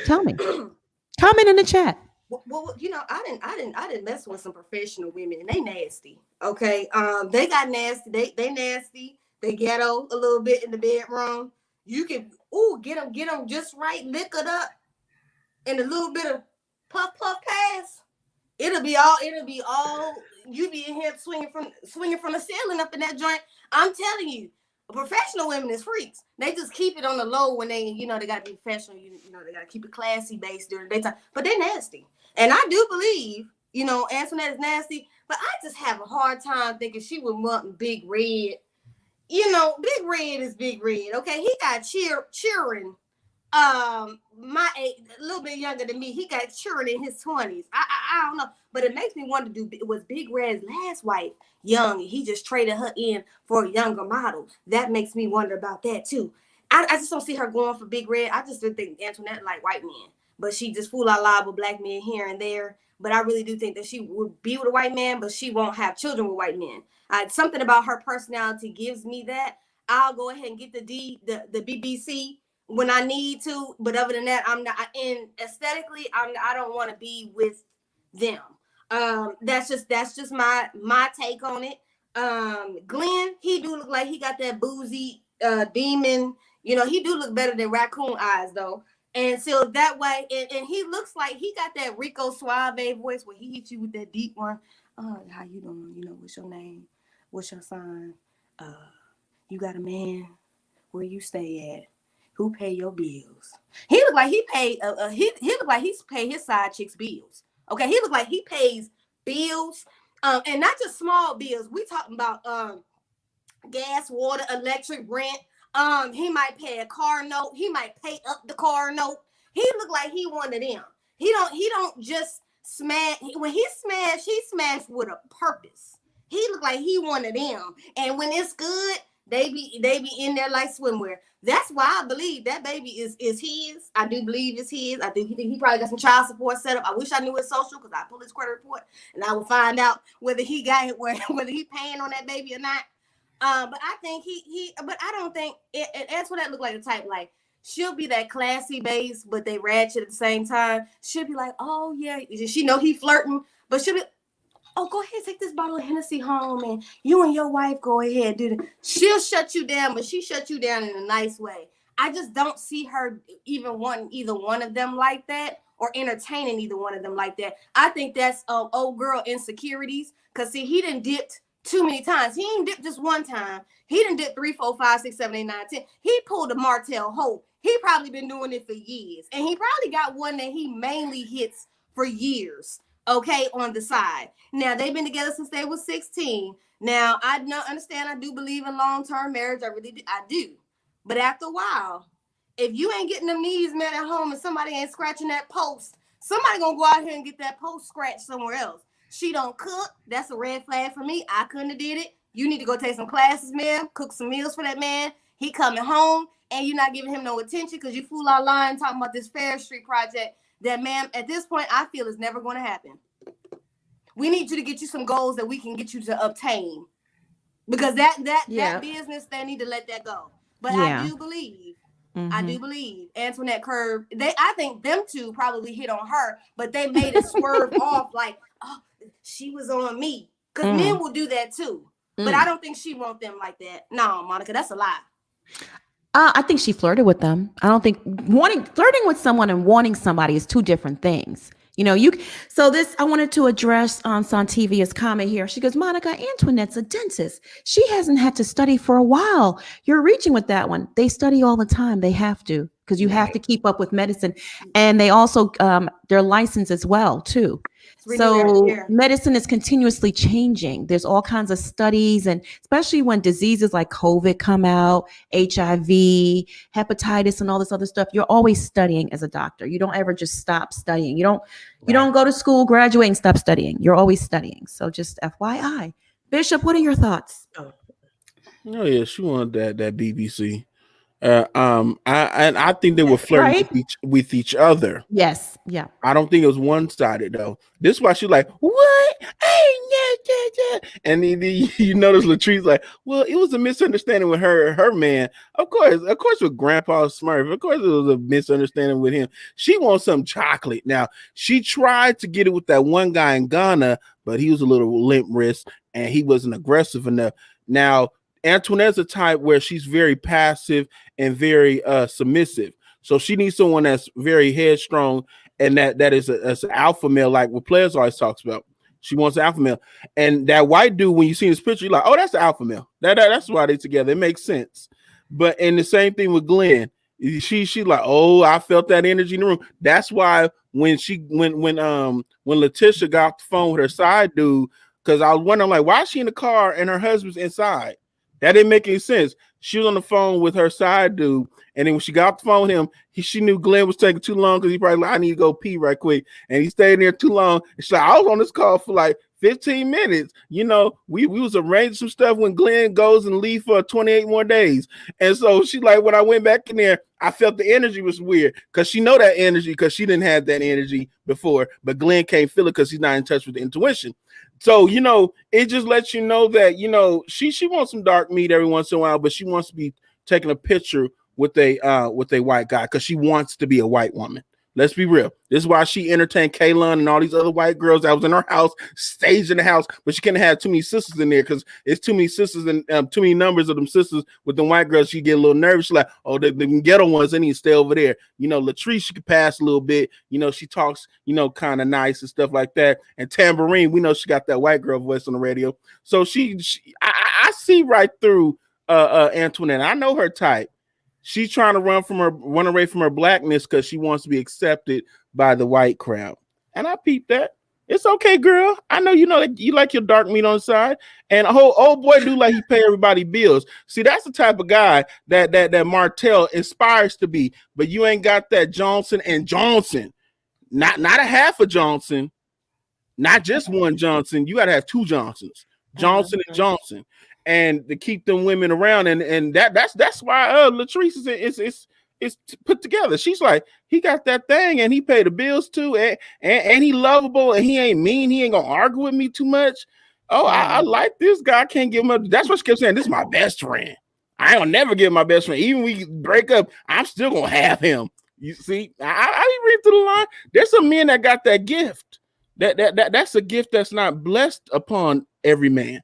Tell me. Comment in the chat. Well, I didn't mess with some professional women, and they nasty. Okay, they got nasty. They nasty. They ghetto a little bit in the bedroom. You can get them just right, liquored up, and a little bit of puff pass. It'll be all. You be in here swinging from the ceiling up in that joint. I'm telling you, professional women is freaks. They just keep it on the low when they gotta be professional. They gotta keep it classy based during the daytime. But they're nasty, and I do believe Antoinette is nasty. But I just have a hard time thinking she would want Big Red. Big Red is Big Red. Okay, he got cheering. My age, a little bit younger than me. He got cheering in his 20s. I don't know, but it makes me wonder: was Big Red's last wife young? He just traded her in for a younger model. That makes me wonder about that too. I just don't see her going for Big Red. I just think Antoinette like white men, but she just fool out loud with black men here and there. But I really do think that she would be with a white man, but she won't have children with white men. Something about her personality gives me that. I'll go ahead and get the BBC when I need to, but other than that, I'm not. And aesthetically, I don't want to be with them. That's just my take on it. Glenn, he do look like he got that boozy demon. He do look better than Raccoon Eyes though. And so that way, and he looks like he got that Rico Suave voice where he hits you with that deep one. How you doing? What's your name? What's your sign? You got a man? Where you stay at? Who pay your bills? He look like he paid. He look like he's paid his side chicks bills. Okay, he look like he pays bills, and not just small bills. We talking about gas, water, electric, rent. He might pay a car note. He might pay up the car note. He look like he one of them. He don't just smash. When he smash with a purpose. He look like he one of them. And when it's good, they be in there like swimwear. That's why I believe that baby is his. I do believe it's his. I think he probably got some child support set up. I wish I knew his social because I pull his credit report and I will find out whether he got it, whether he paying on that baby or not. But I think but I don't think Antoinette look like the type like she'll be that classy base, but they ratchet at the same time. She'll be like, oh yeah, she know he flirting, but she'll be, oh, go ahead, take this bottle of Hennessy home, and you and your wife go ahead, do it. She'll shut you down, but she shut you down in a nice way. I just don't see her even wanting either one of them like that, or entertaining either one of them like that. I think that's old girl insecurities. Cause see, he done dipped too many times. He ain't dipped just one time. He done dipped 3, 4, 5, 6, 7, 8, 9, 10. He pulled a Martell Holt. He probably been doing it for years, and he probably got one that he mainly hits for years. Okay, on the side. Now they've been together since they was 16. Now I understand. I do believe in long-term marriage. I really do. I do. But after a while, if you ain't getting them knees met at home and somebody ain't scratching that post, somebody gonna go out here and get that post scratched somewhere else. She don't cook. That's a red flag for me. I couldn't have did it. You need to go take some classes, ma'am. Cook some meals for that man. He coming home and you're not giving him no attention because you fool out lying talking about this Fair Street project that, ma'am, at this point, I feel is never going to happen. We need you to get you some goals that we can get you to obtain, because that business, they need to let that go. But I do believe Antoinette Curve, I think them two probably hit on her, but they made it swerve off like, oh, she was on me. Because men will do that too. But I don't think she want them like that. No, Monica, that's a lie. I think she flirted with them. I don't think flirting with someone and wanting somebody is two different things. You know, I wanted to address on Santivia's comment here. She goes, Monica, Antoinette's a dentist. She hasn't had to study for a while. You're reaching with that one. They study all the time. They have to, because you have to keep up with medicine. And they also, they're licensed as well, too. So medicine is continuously changing. There's all kinds of studies, and especially when diseases like COVID come out, HIV, hepatitis, and all this other stuff, you're always studying as a doctor. You don't ever just stop studying. You don't go to school, graduate, and stop studying. You're always studying. So just FYI. Bishop, what are your thoughts? Oh yeah, she wanted that BBC. I think they were flirting with each other. Yes, yeah. I don't think it was one-sided though. This is why she's like, "What? Hey, yeah." And you notice Latrice like, "Well, it was a misunderstanding with her man. Of course, with Grandpa Smurf. Of course, it was a misunderstanding with him. She wants some chocolate. Now, she tried to get it with that one guy in Ghana, but he was a little limp wrist and he wasn't aggressive enough. Now." Antoinette's a type where she's very passive and very submissive. So she needs someone that's very headstrong and that is an alpha male, like what Players always talks about. She wants an alpha male. And that white dude, when you see his picture, you're like, oh, that's the alpha male. That's why they're together. It makes sense. But and the same thing with Glenn. She like, oh, I felt that energy in the room. That's why when Leticia got off the phone with her side dude, because I was wondering, like, why is she in the car and her husband's inside? That didn't make any sense. She was on the phone with her side dude, and then when she got off the phone with him, she knew Glenn was taking too long because he probably like, I need to go pee right quick, and he stayed there too long. And she's like, I was on this call for like 15 minutes. You know, we was arranging some stuff when Glenn goes and leave for 28 more days. And so she like, when I went back in there, I felt the energy was weird because she know that energy because she didn't have that energy before, but Glenn can't feel it because he's not in touch with the intuition. So, you know, it just lets you know that, you know, she wants some dark meat every once in a while, but she wants to be taking a picture with a white guy because she wants to be a white woman. Let's be real. This is why she entertained Kaylon and all these other white girls that was in her house, staged in the house, but she couldn't have too many sisters in there because it's too many sisters and too many numbers of them sisters with them white girls. She get a little nervous. She's like, oh, the ghetto ones, they need to stay over there. You know, Latrice, she could pass a little bit. You know, she talks, you know, kind of nice and stuff like that. And Tambourine, we know she got that white girl voice on the radio. So I see right through Antoinette. I know her type. She's trying to run away from her blackness because she wants to be accepted by the white crowd. And I peep that. It's okay, girl. I know that you like your dark meat on the side. And a whole old boy do like he pay everybody bills. See, that's the type of guy that Martell inspires to be. But you ain't got that Johnson and Johnson. Not a half of Johnson. Not just one Johnson. You got to have two Johnsons. Johnson and Johnson. And to keep them women around, and that's why Latrice is put together. She's like, he got that thing, and he paid the bills too, and he lovable, and he ain't mean. He ain't gonna argue with me too much. Oh, I like this guy. I can't give him up. That's what she kept saying. This is my best friend. I ain't gonna never give my best friend. Even we break up, I'm still gonna have him. You see, I read through the line. There's some men that got that gift. That's a gift that's not blessed upon every man.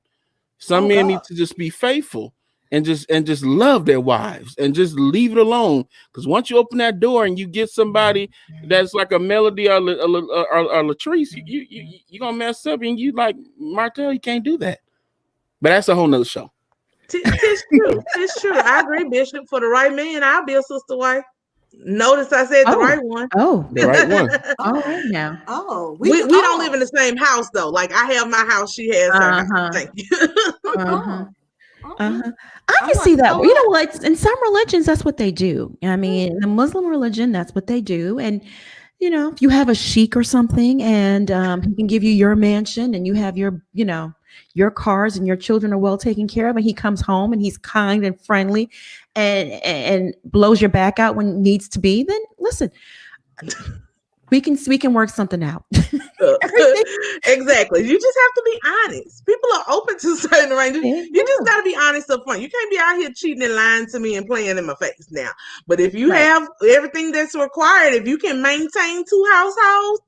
Some men need to just be faithful and just love their wives and just leave it alone. Because once you open that door and you get somebody that's like a Melody or Latrice, you gonna mess up, and you like, Martell, you can't do that. But that's a whole nother show. It's true. It's true. I agree, Bishop. For the right man, I'll be a sister wife. Notice I said the right one. Oh, the right one. All right now. Oh, we don't live in the same house though. Like I have my house, she has her house. Thank you. I can see that. You know what? In some religions, that's what they do. I mean, in the Muslim religion, that's what they do. And you know, if you have a sheikh or something, and he can give you your mansion, and you have your, you know, your cars, and your children are well taken care of, and he comes home and he's kind and friendly, and blows your back out when needs to be, then listen, we can work something out. Exactly. You just have to be honest. People are open to certain arrangements. You just got to be honest up front. You can't be out here cheating and lying to me and playing in my face now. But if you have everything that's required, if you can maintain 2 households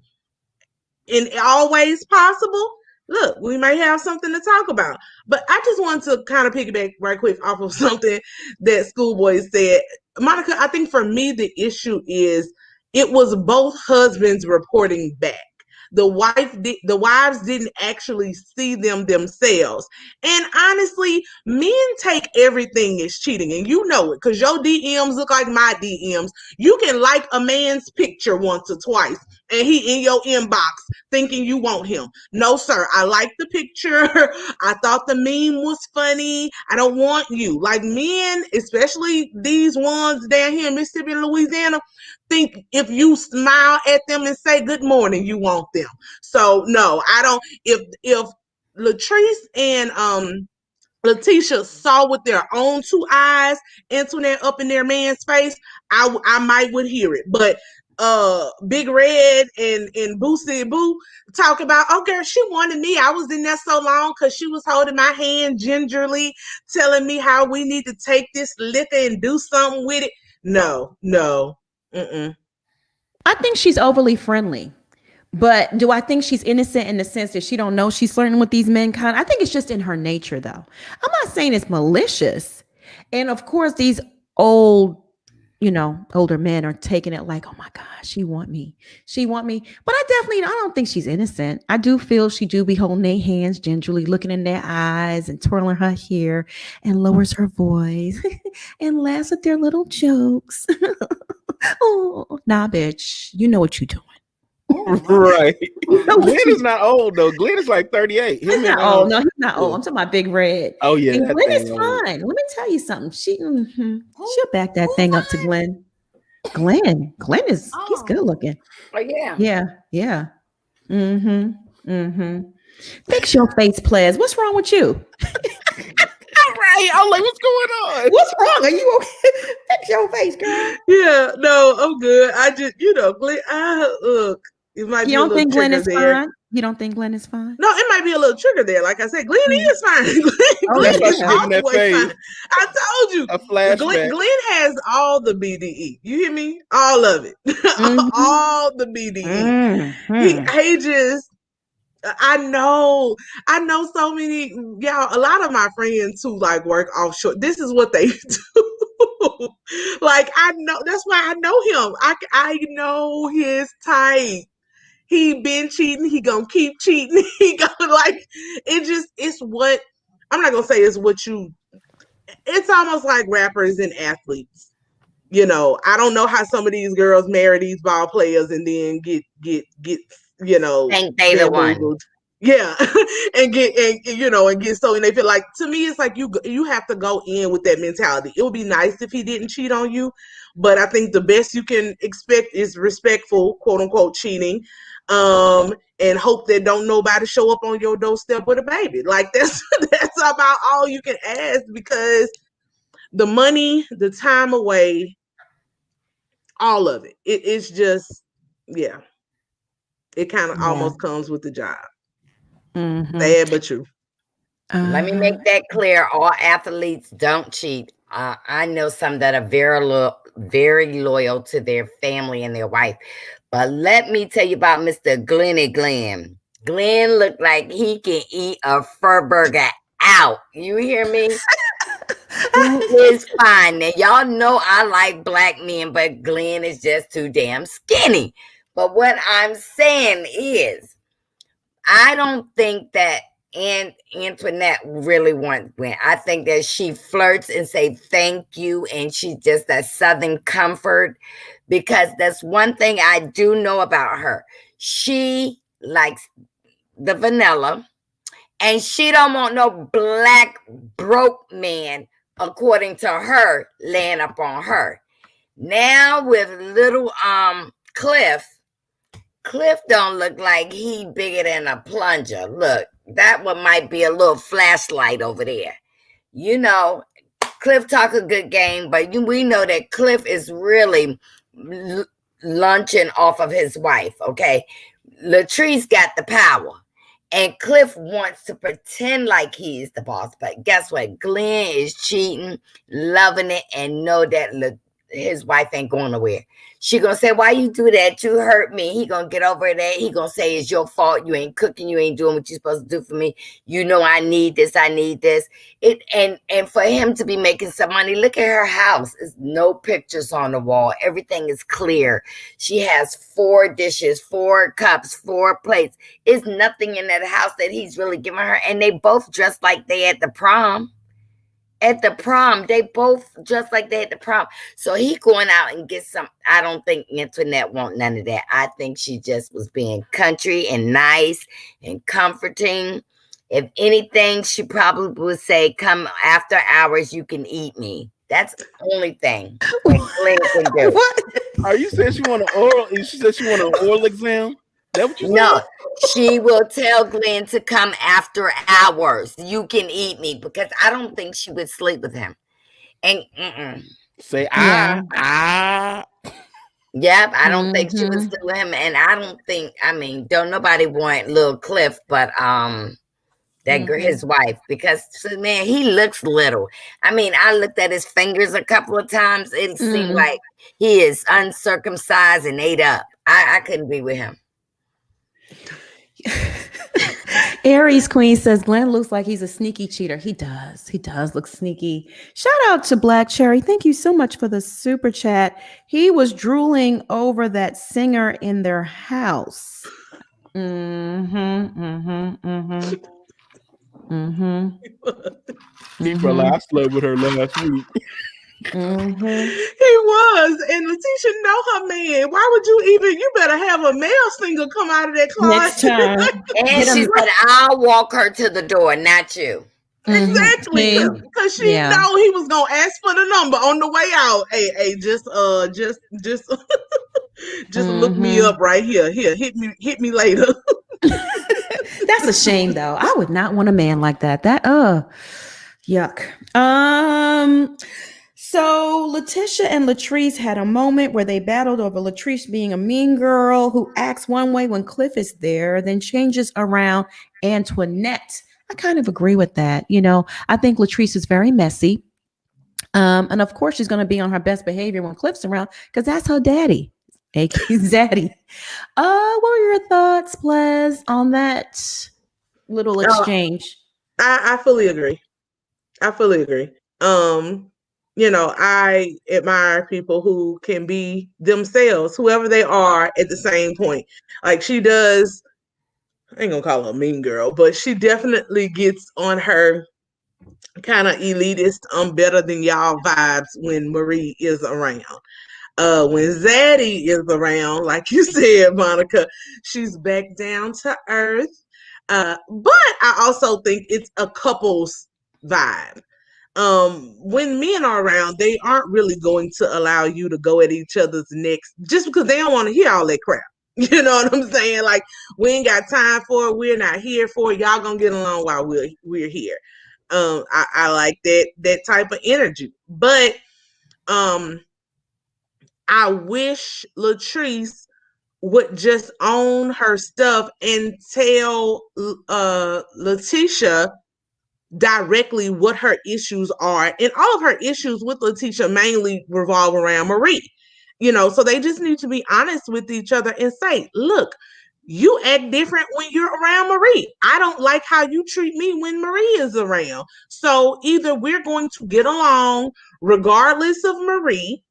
and always possible, look, we may have something to talk about. But I just wanted to kind of piggyback right quick off of something that Schoolboy said. Monica, I think for me, the issue is it was both husbands reporting back. The wives didn't actually see them themselves. And honestly, men take everything as cheating, and you know it because your DMs look like my DMs. You can like a man's picture once or twice, and he in your inbox thinking you want him. No, sir, I like the picture. I thought the meme was funny. I don't want you. Like men, especially these ones down here in Mississippi and Louisiana, think if you smile at them and say good morning, you want them. So no, I don't. If Latrice and Leticia saw with their own 2 eyes Antoinette up in their man's face, I might would hear it. But Big Red and Boosie Boo talk about, oh girl, she wanted me. I was in there so long because she was holding my hand gingerly, telling me how we need to take this liquor and do something with it. No. I think she's overly friendly. But do I think she's innocent in the sense that she don't know she's flirting with these men? I think it's just in her nature, though. I'm not saying it's malicious. And of course, these older men are taking it like, oh my gosh, she want me. But I don't think she's innocent. I do feel she do be holding their hands gingerly, looking in their eyes and twirling her hair and lowers her voice and laughs at their little jokes. Oh, nah, bitch, you know what you're doing. Right. Glenn is not old though. Glenn is like 38. He's not old. No, he's not old. I'm talking about Big Red. Oh yeah, and Glenn is fine. Let me tell you something. She'll back that thing up to Glenn. Glenn is he's good looking. Oh yeah. Yeah. Fix your face, players. What's wrong with you? All right. I'm like, what's going on? What's wrong? Are you okay? Fix your face, girl. Yeah, no, I'm good. I just, Glenn, look. It might you don't think Glenn is fine? You don't think Glenn is fine? No, it might be a little trigger there. Like I said, Glenn is fine. Glenn is always fine. I told you. A flashback. Glenn has all the BDE. You hear me? All of it. All the BDE. He just, I know so many, y'all, a lot of my friends who like work offshore, this is what they do. Like, I know, that's why I know him. I know his type. He been cheating. He gonna keep cheating. He gonna it's what, I'm not gonna say it's almost like rappers and athletes. I don't know how some of these girls marry these ball players and then get think they the one. Yeah. and get so, and they feel like, to me, it's like you have to go in with that mentality. It would be nice if he didn't cheat on you, but I think the best you can expect is respectful, quote unquote, cheating. And hope that don't nobody show up on your doorstep with a baby. Like that's about all you can ask, because the money, the time away, all of it. It's just, yeah. It kind of almost comes with the job. Sad but true. Let me make that clear. All athletes don't cheat. I know some that are very loyal to their family and their wife. But let me tell you about Mr. Glenny Glenn. Glenn looked like he can eat a fur burger out. You hear me? He is fine. Now, y'all know I like black men, but Glenn is just too damn skinny. But what I'm saying is, I don't think that Antoinette really wants win. I think that she flirts and say thank you, and she's just that southern comfort, because that's one thing I do know about her. She likes the vanilla, and she don't want no black broke man, according to her, laying up on her. Now with little Cliff don't look like he bigger than a plunger. Look, that one might be a little flashlight over there. You know, Cliff talk a good game, but we know that Cliff is really lunching off of his wife, okay? Latrice got the power, and Cliff wants to pretend like he's the boss, but guess what? Glenn is cheating, loving it, and know that his wife ain't going nowhere. She gonna say, why you do that? You hurt me. He gonna get over that. He gonna say it's your fault. You ain't cooking. You ain't doing what you're supposed to do for me. You know I need this. I need this. And for him to be making some money, look at her house. There's no pictures on the wall. Everything is clear. She has 4 dishes, 4 cups, 4 plates. It's nothing in that house that he's really giving her. And they both dressed like they at the prom. At the prom, they both just like they at the prom. So he going out and get some. I don't think Antoinette want none of that. I think she just was being country and nice and comforting. If anything, she probably would say, come after hours, you can eat me. That's the only thing that Glenn can do. What? Are you saying she want an oral? She said she want an oral exam? That what you No, said? she will tell Glenn to come after hours. You can eat me, because I don't think she would sleep with him. And Say yep, I don't think she would sleep with him. And I don't think, don't nobody want little Cliff, but his wife, because man, he looks little. I looked at his fingers a couple of times. It seemed like he is uncircumcised and ate up. I couldn't be with him. Aries Queen says Glenn looks like he's a sneaky cheater. He does look sneaky. Shout out to Black Cherry. Thank you so much for the super chat. He was drooling over that singer in their house. He probably I slept with her last week. He was, and Leticia know her man. Why would you better have a male singer come out of that closet next time. And she said, I'll walk her to the door, not you. Exactly, because she know he was gonna ask for the number on the way out. Hey, just look me up right here. Here, hit me later. That's a shame, though. I would not want a man like that. Yuck. So Leticia and Latrice had a moment where they battled over Latrice being a mean girl who acts one way when Cliff is there, then changes around Antoinette. I kind of agree with that. I think Latrice is very messy. And of course, she's going to be on her best behavior when Cliff's around, because that's her daddy, aka Zaddy. What were your thoughts, Plez, on that little exchange? I fully agree. I admire people who can be themselves, whoever they are, at the same point. Like she does, I ain't gonna call her a mean girl, but she definitely gets on her kind of elitist, I'm better than y'all vibes when Marie is around. When Zaddy is around, like you said, Monica, she's back down to earth. But I also think it's a couple's vibe. When men are around, they aren't really going to allow you to go at each other's necks just because they don't want to hear all that crap. You know what I'm saying? Like, we ain't got time for it. We're not here for it. Y'all gonna get along while we're here. I like that type of energy. But I wish Latrice would just own her stuff and tell Leticia directly what her issues are. And all of her issues with Leticia mainly revolve around Marie. So they just need to be honest with each other and say, look, you act different when you're around Marie. I don't like how you treat me when Marie is around. So either we're going to get along regardless of Marie,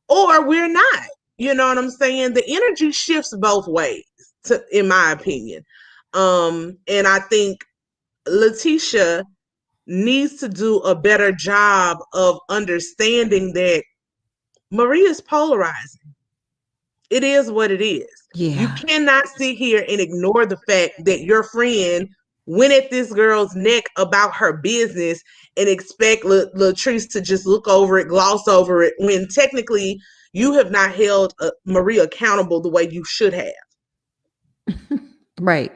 or we're not. You know what I'm saying? The energy shifts both ways, in my opinion. And I think Leticia needs to do a better job of understanding that Marie is polarizing. It is what it is. Yeah. You cannot sit here and ignore the fact that your friend went at this girl's neck about her business and expect Latrice to just look over it, gloss over it, when technically you have not held Marie accountable the way you should have. Right.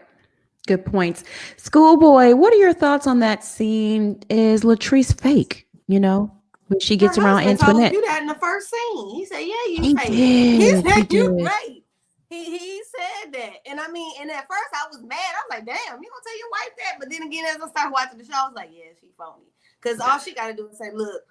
Good points. Schoolboy, what are your thoughts on that scene? Is Latrice fake? When she gets around Antoinette. Told you that in the first scene. He said, "Yeah, you He fake." did. He said, He "You did. fake." He said that, and I mean, and at first I was mad. I was like, "Damn, you gonna tell your wife that?" But then again, as I started watching the show, I was like, "Yeah, she phony." Because all she got to do is say, "Look,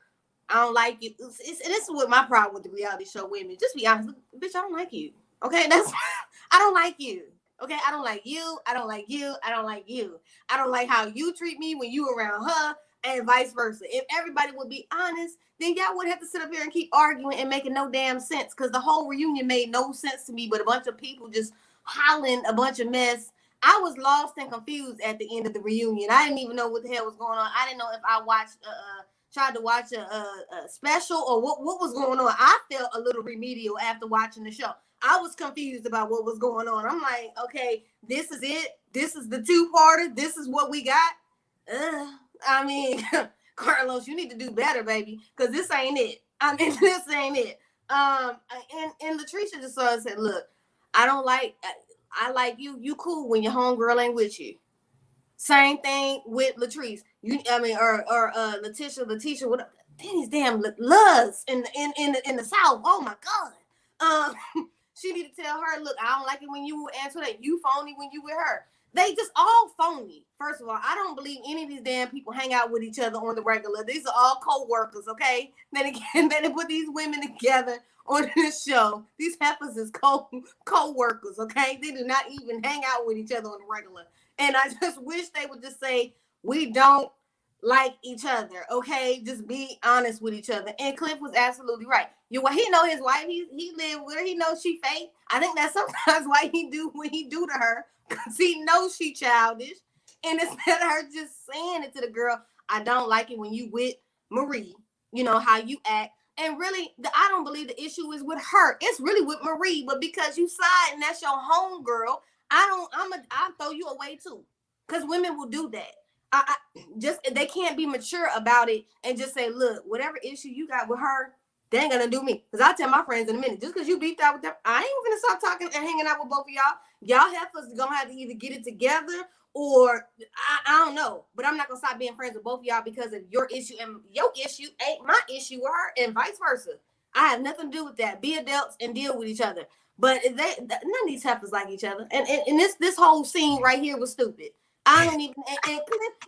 I don't like you." And this is what my problem with the reality show women. Just be honest, bitch. I don't like you. Okay, I don't like you. Okay, I don't like you. I don't like you. I don't like you. I don't like how you treat me when you around her, and vice versa. If everybody would be honest, then y'all wouldn't have to sit up here and keep arguing and making no damn sense. Because the whole reunion made no sense to me, but a bunch of people just hollering a bunch of mess. I was lost and confused at the end of the reunion. I didn't even know what the hell was going on. I didn't know if I tried to watch a special or what was going on. I felt a little remedial after watching the show. I was confused about what was going on. I'm like, okay, this is it. This is the two-parter. This is what we got. I mean, Carlos, you need to do better, baby, because this ain't it. I mean, this ain't it. And Latricia just saw and said, look, I like you. You cool when your homegirl ain't with you. Same thing with Latrice. Or Leticia, what these damn loves in the South. Oh my God. She need to tell her, look, I don't like it when you with Antoinette. You phony when you with her. They just all phony. First of all, I don't believe any of these damn people hang out with each other on the regular. These are all co-workers, okay? Then again, they put these women together on this show. These heifers is co-workers, okay? They do not even hang out with each other on the regular. And I just wish they would just say, we don't like each other, okay? Just be honest with each other. And Cliff was absolutely right. He know his wife. He lived with her. He knows she fake. I think that's sometimes why he do what he do to her, because he knows she childish. And instead of her just saying it to the girl, I don't like it when you with Marie, how you act. And really, I don't believe the issue is with her. It's really with Marie. But because you side and that's your home girl, I'll throw you away too. Because women will do that. They can't be mature about it and just say, look, whatever issue you got with her, they ain't gonna do me. Because I'll tell my friends in a minute, just because you beefed out with them, I ain't gonna stop talking and hanging out with both of y'all. Y'all heifers gonna have to either get it together or I don't know. But I'm not gonna stop being friends with both of y'all because of your issue, and your issue ain't my issue with her, and vice versa. I have nothing to do with that. Be adults and deal with each other. But none of these heifers like each other. And this whole scene right here was stupid. I don't even. And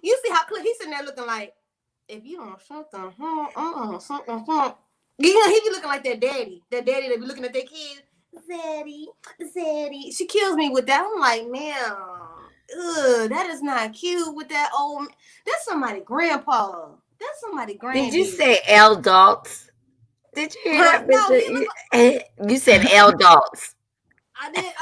you see how Cliff, he's sitting there looking like, if you don't something, something. He be looking like that daddy that be looking at their kids. Zaddy. She kills me with that. I'm like, man, that is not cute with that old. That's somebody grandpa. That's somebody grandpa. Did you say adults? Did you hear that? No, you said adults. I did.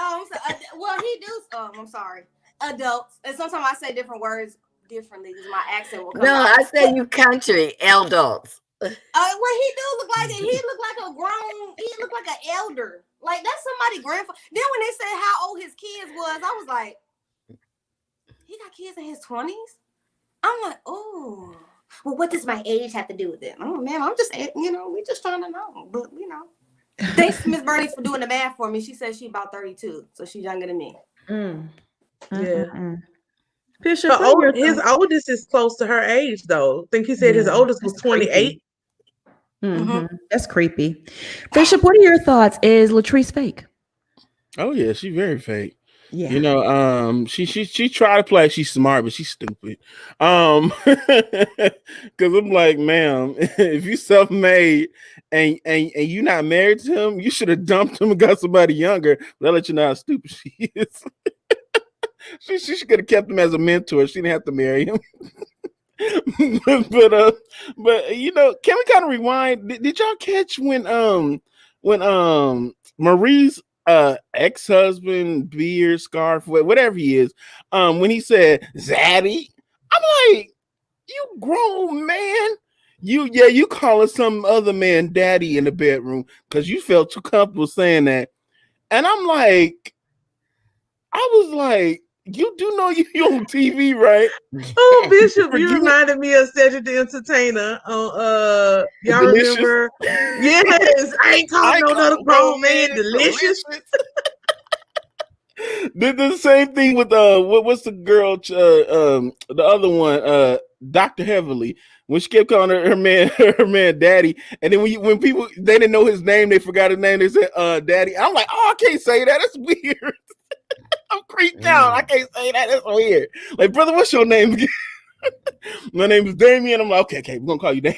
Well, he do. I'm sorry. Adults, and sometimes I say different words differently because my accent will come out. I said you country adults. Well, he do look like it. He look like a grown. He look like an elder. Like that's somebody grandfather. Then when they said how old his kids was, I was like, he got kids in his 20s. I'm like, oh, well, what does my age have to do with it? Oh man, I'm just, we just trying to know. But thanks Miss Bernie for doing the math for me. She said she's about 32, so she's younger than me. Yeah. Bishop, his oldest is close to her age, though. I think he said his oldest was 28. That's creepy. Bishop, what are your thoughts? Is Latrice fake? Oh yeah, she's very fake. Yeah. You know, she tried to play like she's smart, but she's stupid. Because I'm like, ma'am, if you self-made and you not married to him, you should have dumped him and got somebody younger. They'll let you know how stupid she is. She could have kept him as a mentor. She didn't have to marry him. but you know, can we kind of rewind? Did y'all catch when Marie's ex-husband, beard, scarf, whatever he is, when he said Zaddy? I'm like, you grown man. You calling some other man daddy in the bedroom because you felt too comfortable saying that. And I'm like, I was like, you do know you on TV, right? Oh, Bishop, you reminded me of Cedric the Entertainer on y'all Delicious. remember? Yes, I ain't calling no other grown man delicious. Did the same thing with what's the girl the other one, Dr. Heavily, when she kept calling her man daddy, and then when people they didn't know his name, they forgot his name, they said daddy. I'm like, oh, I can't say that, that's weird. I'm creeped out. I can't say that. That's weird. Like, brother, what's your name again? My name is Damien. I'm like, okay, we're gonna call you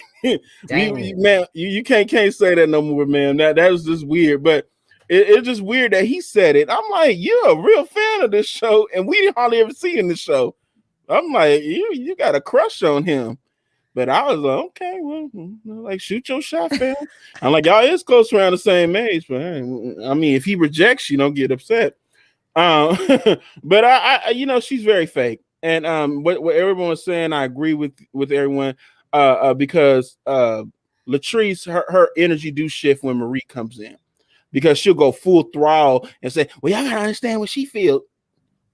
Damien. Man, you can't say that no more, man. That was just weird. But it's just weird that he said it. I'm like, you're a real fan of this show, and we didn't hardly ever see in the show. I'm like, you got a crush on him. But I was like, okay, well, like, shoot your shot, fam. I'm like, y'all is close around the same age, but I mean, if he rejects you, don't get upset. But I you know, she's very fake, and what everyone's saying, I agree with everyone, because Latrice, her energy do shift when Marie comes in, because she'll go full throttle and say, well, y'all gotta understand what she feels.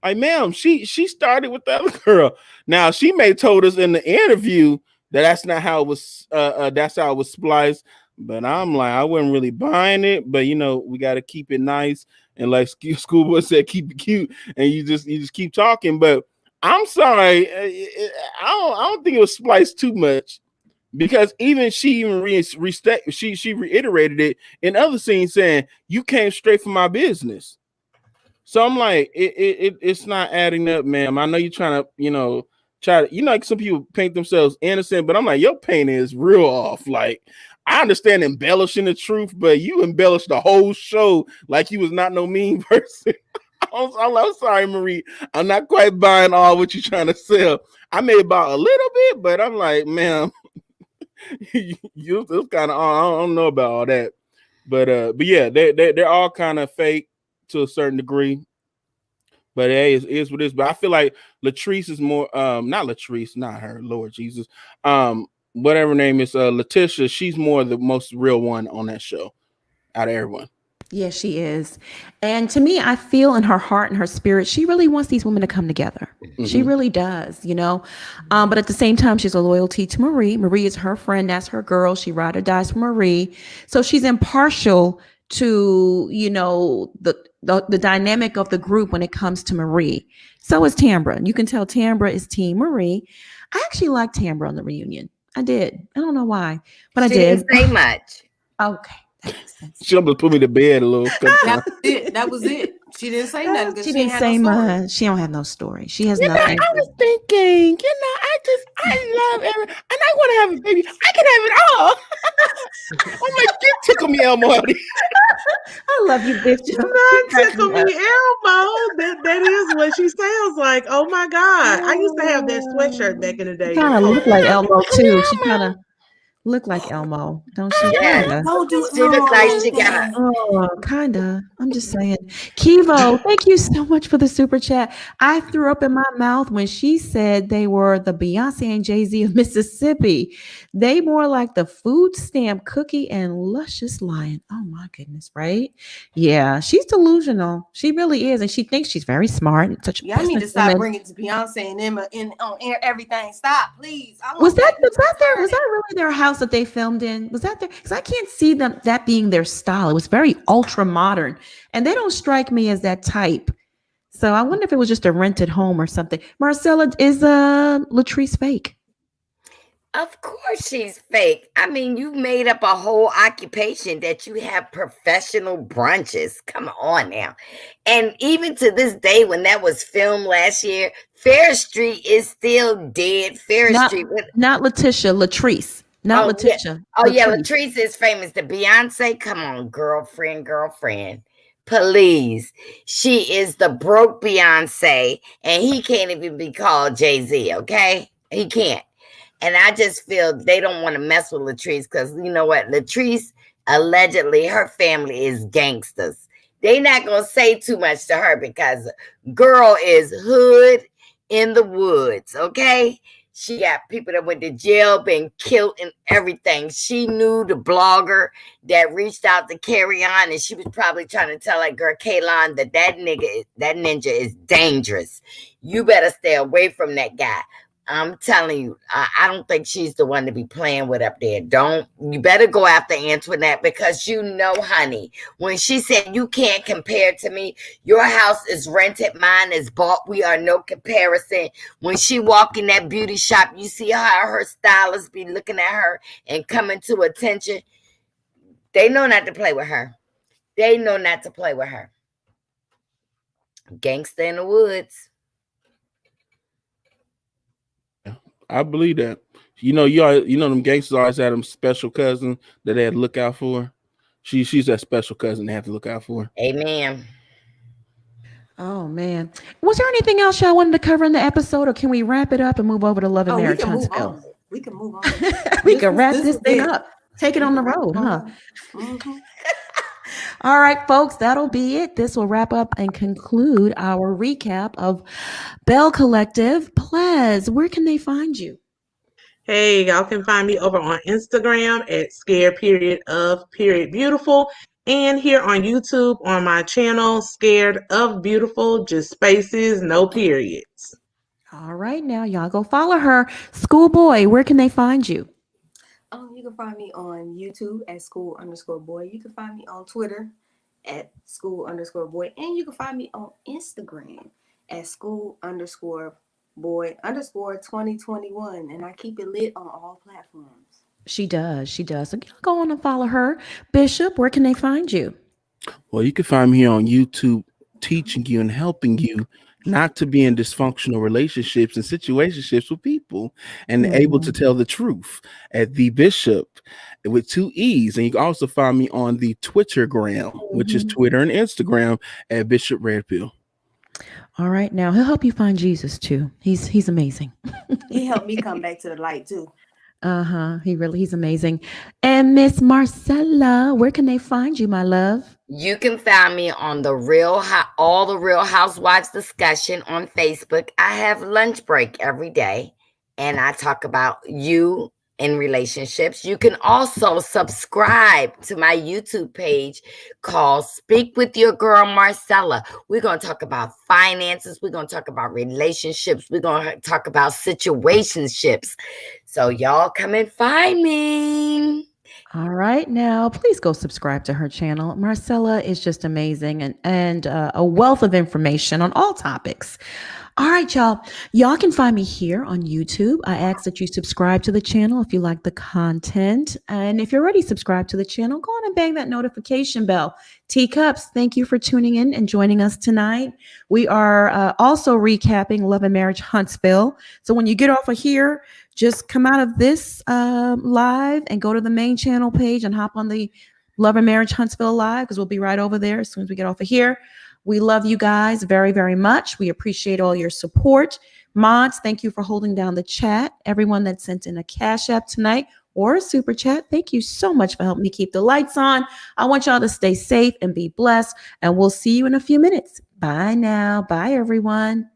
Like, ma'am, she started with the other girl. Now she may told us in the interview that that's not how it was, that's how it was spliced. But I'm like, I wasn't really buying it. But you know, we got to keep it nice, and like Schoolboy said, keep it cute, and you just keep talking. But I'm sorry, I don't think it was spliced too much, because even she reiterated it in other scenes, saying you came straight from my business. So I'm like, it's not adding up, ma'am. I know you're trying to, like some people paint themselves innocent, but I'm like, your painting is real off. Like, I understand embellishing the truth, but you embellished the whole show like you was not no mean person. I'm sorry, Marie. I'm not quite buying all what you're trying to sell. I may buy a little bit, but I'm like, ma'am, you kind of, I don't know about all that. But yeah, they're all kind of fake to a certain degree. But hey, it is what it is. But I feel like Latrice is more, not Latrice, not her, Lord Jesus. Whatever her name is, Leticia, she's more the most real one on that show out of everyone. Yeah, she is. And to me, I feel in her heart and her spirit, she really wants these women to come together. Mm-hmm. She really does, but at the same time, she's a loyalty to Marie. Marie is her friend. That's her girl. She ride or dies for Marie. So she's impartial to, the dynamic of the group when it comes to Marie. So is Tambra. You can tell Tambra is Team Marie. I actually liked Tambra on the reunion. I did. I don't know why, but I did. She didn't say much. Okay. She almost put me to bed a little. That was it. She didn't say nothing. She didn't say much. She don't have no story. She has nothing. I was thinking, I love everyone, and I want to have a baby. I can have it all. Oh my God, tickle me, Elmo. I love you, bitch. Not tickle me, Elmo. That is what she sounds like. Oh my God. I used to have that sweatshirt back in the day. She kind of looked like Elmo too. She kind of look like Elmo, don't she? Yeah. She looks like she got. Oh, kinda. I'm just saying. Kivo, thank you so much for the super chat. I threw up in my mouth when she said they were the Beyonce and Jay-Z of Mississippi. They more like the food stamp cookie and luscious lion. Oh my goodness, right? Yeah, she's delusional. She really is, and she thinks she's very smart and such. Y'all need to stop bringing to Beyonce and Emma on air everything. Stop, please. Was that really their house that they filmed in? Was that there? Because I can't see that being their style. It was very ultra modern, and they don't strike me as that type. So I wonder if it was just a rented home or something. Marcella, is Latrice fake? Of course she's fake. I mean, you made up a whole occupation that you have professional brunches. Come on now. And even to this day, when that was filmed last year, Fair Street is still dead. Not Letitia, Latrice. Not Oh, yeah. Letitia. Oh, yeah, Latrice. Latrice is famous. The Beyonce, come on, girlfriend. Please. She is the broke Beyonce, and he can't even be called Jay-Z, okay? He can't. And I just feel they don't want to mess with Latrice because you know what? Latrice, allegedly, her family is gangsters. They not going to say too much to her because girl is hood in the woods, okay? She got people that went to jail, been killed and everything. She knew the blogger that reached out to Carry On, and she was probably trying to tell that girl Kaylon that ninja is dangerous. You better stay away from that guy. I'm telling you, I don't think she's the one to be playing with up there. You better go after Antoinette because you know, honey, when she said you can't compare to me, your house is rented, mine is bought. We are no comparison. When she walk in that beauty shop, you see how her stylists be looking at her and coming to attention. They know not to play with her. Gangster in the woods. I believe that. You know them gangsters always had them special cousin that they had to look out for. She's that special cousin they have to look out for. Amen. Oh man. Was there anything else y'all wanted to cover in the episode, or can we wrap it up and move over to Love and Marriage Huntsville? We can move on. We can wrap this thing up. Take it on the road, huh? Mm-hmm. All right, folks, that'll be it. This will wrap up and conclude our recap of Belle Collective. Plez, where can they find you? Hey, y'all can find me over on Instagram at scared_of_beautiful and here on YouTube on my channel, Scared of Beautiful, just spaces, no periods. All right, now y'all go follow her. Schoolboy, where can they find you? You can find me on YouTube at school_boy. You can find me on Twitter at school_boy. And you can find me on Instagram at school_boy_2021. And I keep it lit on all platforms. She does. So go on and follow her. Bishop, where can they find you? Well, you can find me on YouTube teaching you and helping you not to be in dysfunctional relationships and situationships with people and able to tell the truth at The Bishop with 2 E's. And you can also find me on the Twittergram, which is Twitter and Instagram at Bishop Red Pill. All right. Now he'll help you find Jesus too. He's amazing. He helped me come back to the light too. He's amazing. And Miss Marcella, where can they find you, my love? You can find me on all the Real Housewives discussion on Facebook. I have lunch break every day, and I talk about you in relationships. You can also subscribe to my YouTube page called Speak with Your Girl Marcella. We're going to talk about finances. We're going to talk about relationships. We're going to talk about situationships. So y'all come and find me. All right, now please go subscribe to her channel. Marcella is just amazing and a wealth of information on all topics. All right, y'all. Y'all can find me here on YouTube. I ask that you subscribe to the channel if you like the content. And if you're already subscribed to the channel, go on and bang that notification bell. Teacups, thank you for tuning in and joining us tonight. We are also recapping Love and Marriage Huntsville. So when you get off of here, just come out of this live and go to the main channel page and hop on the Love and Marriage Huntsville live because we'll be right over there as soon as we get off of here. We love you guys very, very much. We appreciate all your support. Mods, thank you for holding down the chat. Everyone that sent in a Cash App tonight or a Super Chat, thank you so much for helping me keep the lights on. I want y'all to stay safe and be blessed, and we'll see you in a few minutes. Bye now. Bye, everyone.